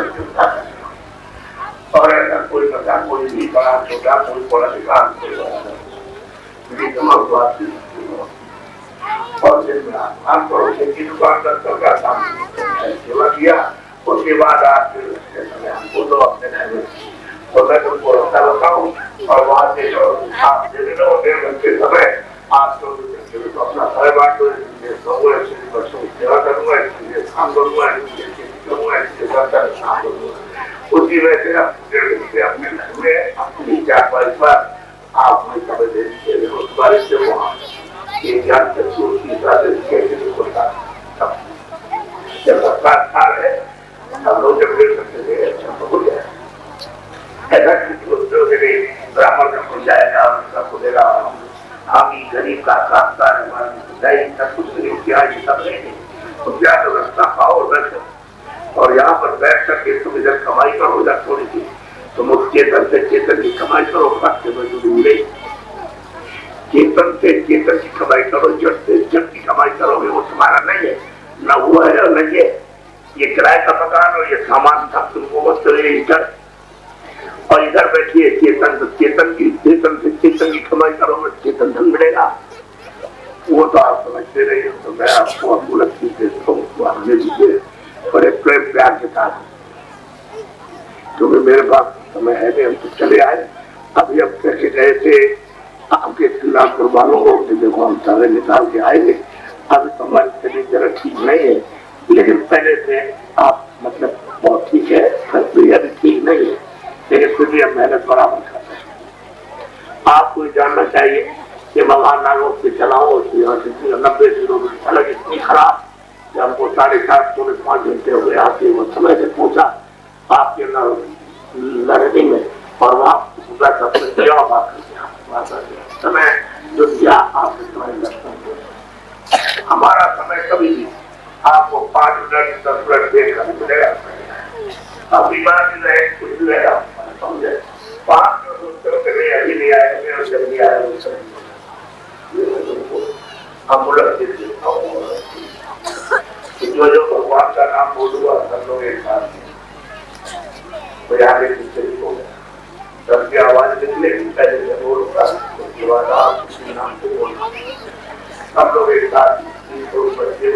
S1: और ऐसा कोई बच्चा, कोई भी बड़ा छोटा, कोई पढ़ा लिखा और खेती दुकान का काम सेवा किया। उसके बाद आप हमको तो अपने घर में तो मैं तुमको रास्ता बताऊँ, और वहाँ से जो आप डेढ़ घंटे समय आप तो अपना समय बांट दो, सेवा करूँगा, काम करूँगा, उसी वजह से आप डेढ़ घंटे अपने घर में अपनी 4-5 बार आप समय दे दीजिए। उस बारिश से वहाँ ये ज्ञान कैसे होता जब सरकार है, हम लोग जब देख सकते थे अच्छा हो गया। ऐसा ब्राह्मण का खुल जाएगा, उसका खुलेगा, हम ही गरीब का रास्ता है, सब कुछ क्या ये सब नहीं, तो क्या तो रास्ता पाओ बैठो, और यहाँ पर बैठ करके तुम इधर कमाई करो, इधर थोड़ी सी तुम उस चेतन से चेतन की कमाई करो, मिले चेतन से चेतन की कमाई करो, जड़ से जड़ की कमाई करोगे, वो तुम्हारा नहीं है, न हुआ है और न ये किराए का मकान और ये सामान सब तुमको बस इधर, और इधर बैठिए चेतन से चेतन की कमाई करोगे, चेतन धन मिलेगा। वो तो आप समझते रहिए। तो मैं आपको अनुलक्ष्मी देता हूँ, बड़े प्रेम प्यार के साथ, क्योंकि मेरे पास समय है नहीं, हम तो चले आए। अभी अब कह के गए थे आपके खिलाफ वालों को कि देखो हम सारे निकाल के आएंगे। अभी तो हमारी तबीयत जरा ठीक नहीं है, लेकिन पहले से आप मतलब बहुत ठीक है, तबीयत ठीक नहीं है, लेकिन फिर भी हम मेहनत बराबर करते हैं। आपको जानना चाहिए कि भगवान नागों से चलाओ 90 किलोमीटर सड़क इतनी खराब कि हमको 4:30 पौने 5 घंटे हो गए आके वो समय से पहुंचा आपके लड़ने में, और वहाँ समय जो दिया आपने समय लगता है। हमारा समय कभी भी आपको 5 मिनट 10 मिनट देकर मिलेगा। अब बीमार भी रहे कुछ भी रहेगा, समझे 5 मिनट अभी नहीं आए, जब नहीं आया जो भगवान का नाम बोलूंगा सब लोग एक साथ कोई आगे पीछे नहीं बोले, सबकी आवाज निकलेगी, पहले से बोलूंगा उसके बाद आप किसी नाम से बोलूंगा, सब लोग एक साथ बच्चे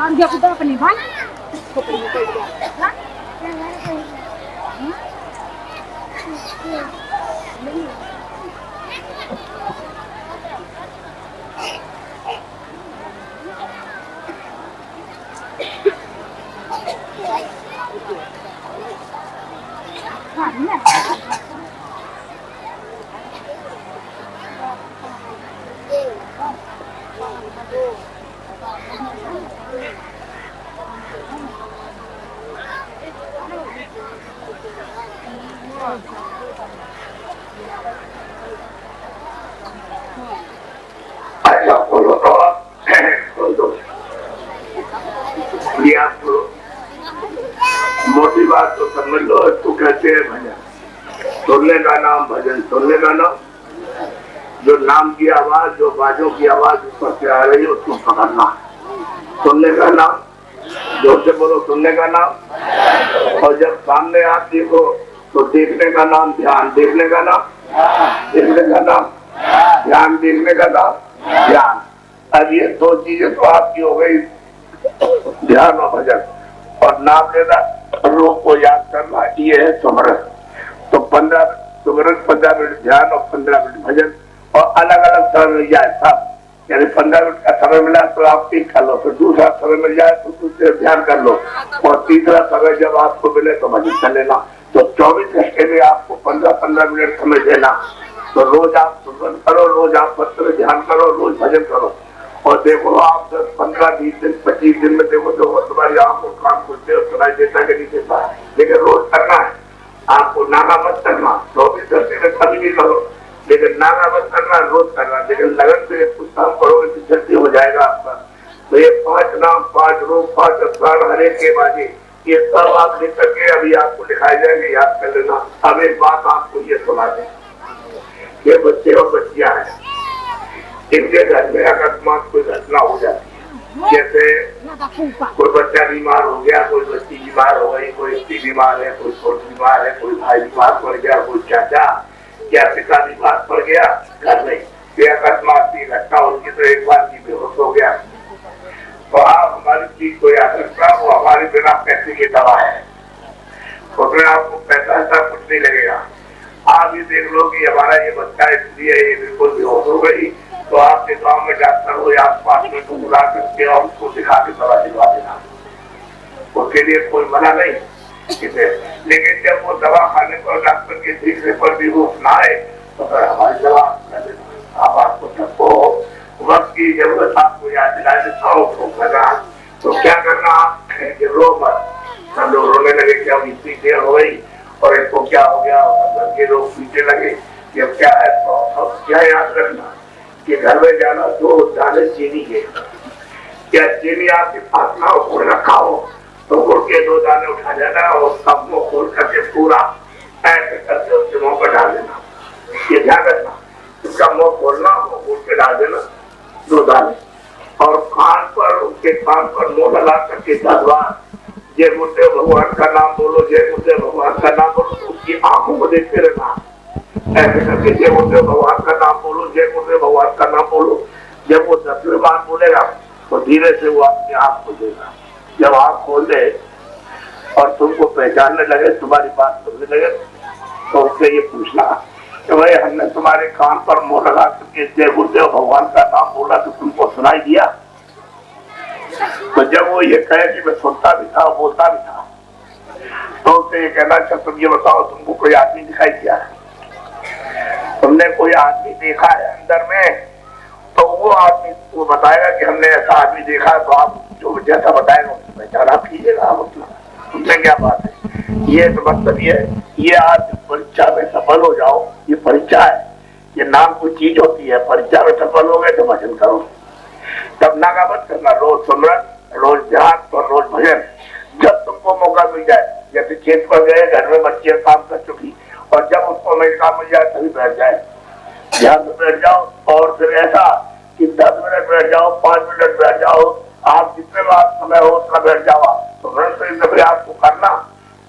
S2: dia sudah peniban.
S1: मोटी बात तो समझ लो, इसको कहते हैं भजन। सुनने का नाम भजन, सुनने का नाम, जो नाम की आवाज, जो बाजों की आवाज ऊपर से आ रही है उसको पकड़ना, सुनने का नाम, जोर से बोलो सुनने का नाम। और जब सामने आप देखो तो देखने का नाम ध्यान, देखने का नाम, देखने का नाम ध्यान, देखने का नाम ध्यान। अब ये 2 चीजें तो आपकी हो गई, ध्यान और भजन। और नाम लेना, रूप को याद करना, ये है सुमरन। तो 15 सुमरन, 15 मिनट ध्यान और 15 मिनट भजन, और अलग अलग समय मिल जाए सब, यानी 15 मिनट का समय मिला तो आप ठीक कर लो, फिर दूसरा समय मिल जाए तो दूसरे ध्यान कर लो, और तीसरा समय जब आपको मिले तो भजन कर लेना। तो 24 घंटे में आपको 15-15 मिनट समय देना। तो रोज आप सुमरन करो, रोज आप पत्र ध्यान करो, रोज भजन करो। और देखो आप 15, 20 दिन, 25 दिन में देखो तो तुम्हारी आंखों काम खुलते हो, सुनाई देता कि नहीं देता, लेकिन रोज करना है। आपको नागा मत करना, 24 घंटे में कभी भी करो, लेकिन नागा मत करना, रोज करना। लेकिन लगन से कुछ काम करोगे तो जल्दी हो जाएगा आपका। तो ये 5 नाम, 5 रूप, 5 अवतार, हर एक के बाजी, ये सब आप लिख करके अभी आपको दिखाए जाएंगे, याद कर लेना। अब एक बात आपको ये सुना दें, ये बच्चे और बच्चियां हैं, इनके घर में अकस्मात कोई घटना हो जाती है, जैसे कोई बच्चा बीमार हो गया, कोई बच्ची बीमार हो गई, कोई स्त्री बीमार है, कोई छोट बीमार है, कोई भाई बीमार पड़ गया, कोई चाचा या पिता बीमार पड़ गया घर में, ये अकस्मात की घटना होगी तो एक बार की बेहोश हो गया, तो आप हमारी चीज को याद रखना, वो हमारे बिना पैसे की दवा है, उसमें आपको पैसा कुछ नहीं लगेगा। देख लो कि हमारा ये बच्चा इसलिए ये बिल्कुल बेहोश हो गई, तो आपके गांव में डॉक्टर हो या आसपास में तो बुला करके और उसको दिखा के दवा दिलवा देना, उसके लिए कोई मना नहीं। लेकिन जब वो दवा खाने पर डॉक्टर के देखने पर भी वो ना आए तो फिर हमारी दवा कर देना। आप आपको सबको वक्त की जरूरत आपको याद दिलाए लगा तो क्या करना, रो मत। सब लोग रोने लगे कि अब इतनी देर हो गई और इसको क्या हो गया, घर के लोग पीछे लगे कि अब क्या है। तो क्या याद रखना कि घर में जाना 2 दाने चीनी के, क्या चीनी आपके पास ना हो रखा हो तो गुड़ के 2 दाने उठा जाना और सब मुंह खोल करके पूरा ऐसे करके उसके मुंह पर डाल देना। ये ध्यान रखना, उसका मुंह खोलना, मुंह खोल के डाल देना 2 दाने, और कान पर, उसके कान पर मुंह लगा करके 10 बार जय गुरुदेव भगवान का नाम बोलो, जय गुरुदेव भगवान का नाम बोलो। उसकी आंखों को देखते रहना, ऐसे करके जय गुरुदेव भगवान का नाम बोलो, जय गुरुदेव भगवान का नाम बोलो। जब वो 10वें बार बोलेगा तो धीरे से वो अपने आप खोलेगा। जब आप खोल दे और तुमको पहचानने लगे, तुम्हारी बात सुनने लगे, तो उससे ये पूछना कि भाई हमने तुम्हारे कान पर मुंह लगा करके जय गुरुदेव भगवान का नाम बोला तो तुमको सुनाई दिया? तो जब वो ये कहे कि मैं सुनता भी था बोलता भी था, तो उससे ये कहना, अच्छा तुम ये बताओ तुमको कोई आदमी दिखाई दिया है? तुमने कोई आदमी देखा है अंदर में? तो वो आदमी वो बताएगा कि हमने ऐसा आदमी देखा, तो आप जो जैसा बताएगा उसकी पहचान आप कीजिएगा। मतलब उसमें क्या बात है, ये तो मतलब ये आज परीक्षा में सफल हो जाओ, ये परीक्षा है, ये नाम कोई चीज होती है। परीक्षा में सफल हो गए तो भजन करो, तब नागा मत करना, रोज सुमरन, रोज ध्यान और रोज भजन। जब तुमको मौका मिल जाए, जैसे खेत पर गए, घर में बच्चे काम कर चुकी, और जब उसको मौका मिल जाए तभी बैठ जाए, ध्यान में बैठ जाओ। और फिर ऐसा कि 10 मिनट बैठ जाओ, 5 मिनट बैठ जाओ, आप जितने बार समय हो उतना बैठ जाओ। तो प्रयास को करना,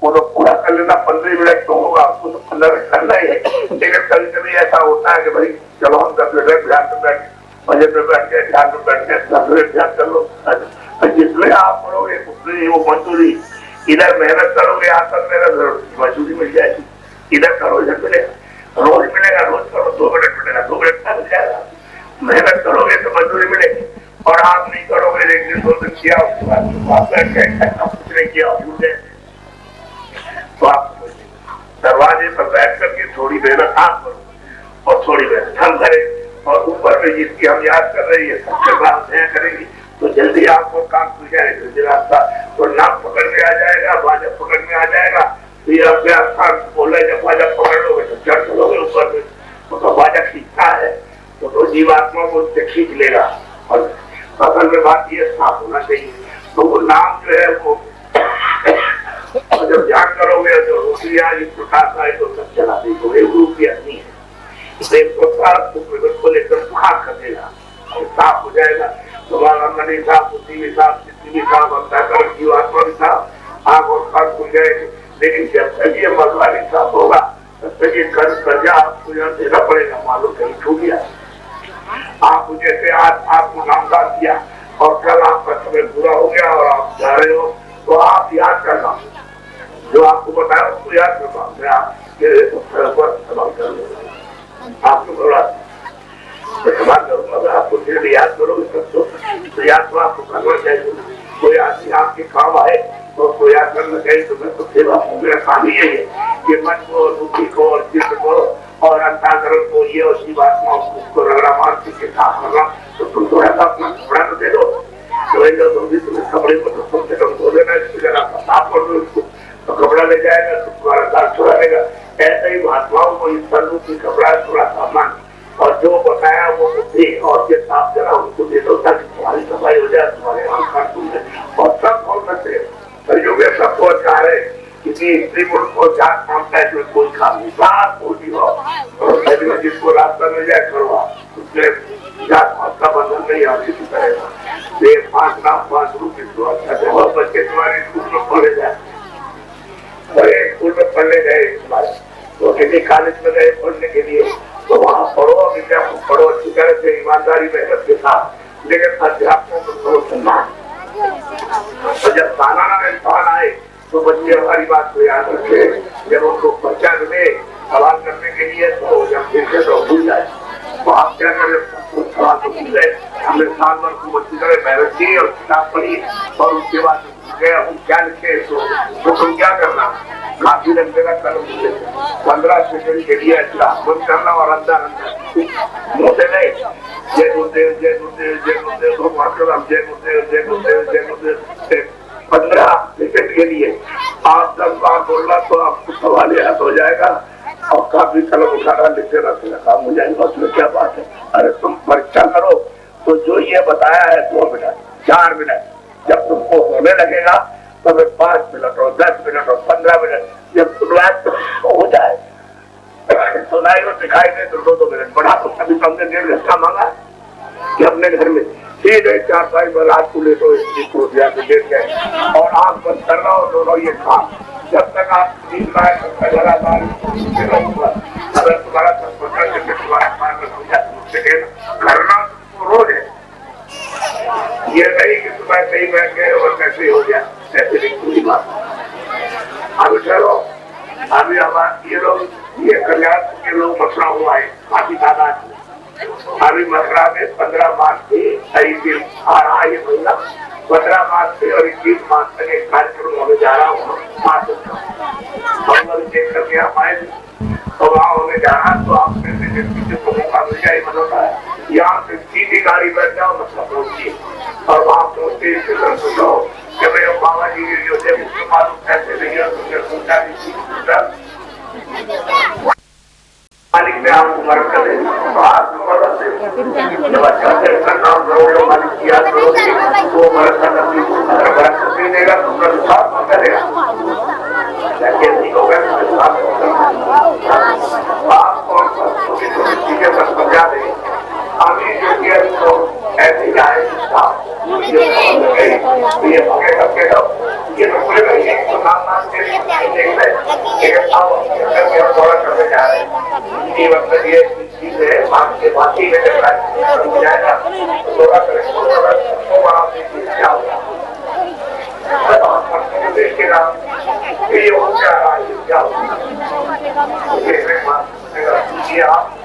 S1: वो तो पूरा कर लेना। 15 मिनट तो होगा, आपको तो 15 मिनट करना ही है। लेकिन कभी कभी ऐसा होता है कि भाई चलो हम 10 मिनट ध्यान में बैठ, भजन में बैठ गए, ध्यान में बैठ गए, 10 मिनट ध्यान कर लो। जिसमें आप करोगे उसमें वो मंजूरी, इधर मेहनत करोगे, आसन मेहनत मजदूरी मिल जाएगी। इधर करो, इधर मिलेगा, रोज मिलेगा, रोज करो, 2 मिनट मिलेगा, 2 मिनट का मिल जाएगा। मेहनत करोगे तो मजदूरी मिलेगी, और आप नहीं करोगे, 1 दिन 2 दिन किया, उसके बाद आप बैठ गए, कुछ नहीं किया, भूल गए, तो आप दरवाजे पर बैठ करके थोड़ी मेहनत आप करो और थोड़ी मेहनत हम करें, और ऊपर में जिसकी हम याद कर रहे हैं सबके बाद करेंगे तो जल्दी आपको काम खुल जाएगा। जल्दी रास्ता तो नाम पकड़ में आ जाएगा, बाजा पकड़ में आ जाएगा। तो ये अपने आसान बोले, जब बाजा पकड़ लोगे तो चढ़ चलोगे ऊपर में, तो बाजा खींचता है तो जीवात्मा को उससे खींच लेगा। और असल में बात ये साफ होना चाहिए, तो वो नाम जो है वो और जब ध्यान करोगे तो रोटियां इस प्रकार आए तो सब चला देगा, एक रूपिया नहीं है, बिल्कुल एकदम साफ कर देगा, साफ हो जाएगा। तुम्हारा मन भी साफ, बुद्धि भी साफ, चित्त भी साफ, अंतःकरण जीवात्मा भी साफ, आंख और कान खुल जाएगी। लेकिन जब तक ये मधुवारी साफ होगा तब तक ये कर्जा आपको यहाँ देना पड़ेगा। मालूम कहीं छूट गया, आप जैसे आज आपको नामदान किया और कल आपका समय पूरा हो गया और आप जा रहे हो, तो आप याद करना, जो आपको बताया उसको याद करना। मैं आपको बोला सवाल करूंगा, आपको फिर याद करोगे सबको, तो याद तो आपको करना चाहिए। कोई आदमी आपके काम आए तो उसको याद करना चाहिए। तो मैं तो सेवा मेरा काम ही यही है कि मन को, बुद्धि को और चित्त को और अंतःकरण को, ये और जीवात्मा उसको रगड़ा मार के साफ करना। तो तुम थोड़ा सा अपना कपड़ा तो दे दो, तुम्हें कपड़े को तो कम से कम धो देना, इसकी जगह साफ कर दो उसको, तो कपड़ा ले जाएगा तो तुम्हारा दाग छुड़ा देगा। ऐसे ही महात्माओं को इस तल्लू की कपड़ा थोड़ा सामान और जो बताया वो बुद्धि और जो साफ करा उनको दे दो, ताकि तुम्हारी सफाई हो जाए, तुम्हारे आंख कान खुल जाए। और सब कौन सकते हैं, सबको अच्छा है, किसी स्त्री पुरुष को जात मानता है तो कोई काम नहीं, साफ होती हो, और जिसको रास्ता मिल जाए करवा, उसमें जात पात का बंधन नहीं और किसी करेगा। 5 लाख 5 रुपये तो अच्छा है, और बच्चे तुम्हारे स्कूल में पढ़े जाए, बड़े स्कूल में पढ़ने गए तुम्हारे, तो किसी कॉलेज में गए पढ़ने के लिए, तो वहाँ पढ़ो, विद्या को पढ़ो अच्छी तरह से, ईमानदारी मेहनत के साथ, लेकिन अध्यापकों को थोड़ा सुनना। और जब सालाना इम्तिहान आए तो बच्चे हमारी बात को याद रखे, जब उनको बच्चा मिले सवाल करने के लिए तो जब देखे तो भूल जाए। तो आप क्या करें, कुछ सवाल तो भूल गए। हमने साल भर खूब अच्छी तरह मेहनत की और किताब पढ़ी और उसके बाद गए हम क्या लिखे तो तुम क्या करना, काफी लग देगा कलम से 15 सेकंड के लिए अच्छा बंद करना और अंदर मुझे नहीं जय गुरुदेव जय गुरुदेव जय गुरुदेव भगवान का नाम जय गुरुदेव जय गुरुदेव जय गुरुदेव 15 सेकंड के लिए आप 10 बार बोलना तो आपको सवाल याद हो जाएगा और काफी कलम उठाना लिखते रहते काम हो जाएगा। उसमें क्या बात है। अरे तुम परीक्षा करो तो जो ये बताया है 2 मिनट 4 मिनट जब तुमको होने लगेगा तो 5 मिनट और 10 मिनट और 15 मिनट जब शुरुआत हो जाए सुनाई और दिखाई दे तो 2-2 मिनट बढ़ा तो अभी तो हमने 1.5 घंटा मांगा कि अपने घर में सीधे 4 पाई में रात को लेटो इसको लेट गए और आंख बंद करना और दोनों ये काम जब तक आप 3 बार तब तक लगातार अगर तुम्हारा करना तो रोज है। ये नहीं कि तुम्हारे सही बैठ गए और कैसे हो गया ऐसे नहीं पूरी बात। अभी चलो अभी हमारे ये लोग ये कल्याण के लोग मसला हुआ है काफी तादाद। अभी मथुरा में 15 मार्च से आ रहा है ये महीना 15 मार्च से और 21 मार्च तक एक कार्यक्रम होने जा रहा हूँ। चेक करके आप आए तो वहाँ होने जा रहा तो आप को मौका मिल जाए मतलब है यहाँ से सीधी गाड़ी बैठ जाओ मतलब पहुंचिए और वहाँ पहुंचते सुनो कि भाई बाबा जी योजना मालूम कैसे नहीं है तुमने पूछा मालिक ने आपको मदद कर तो आपको मदद से जब अच्छा से नाम करोगे मालिक की याद करोगे वो मदद कर देगा तो उसका साथ करेगा कैसे होगा आपको चीजें सब समझा दे अभी जो किया तो ऐसे जाए ये तो पूरे तो नाम करने जा रहे हैं ये मतलब ये चीज है आपके बाकी में जाएगा थोड़ा क्या होगा देखिएगा ये हो क्या रहा है क्या होगा आप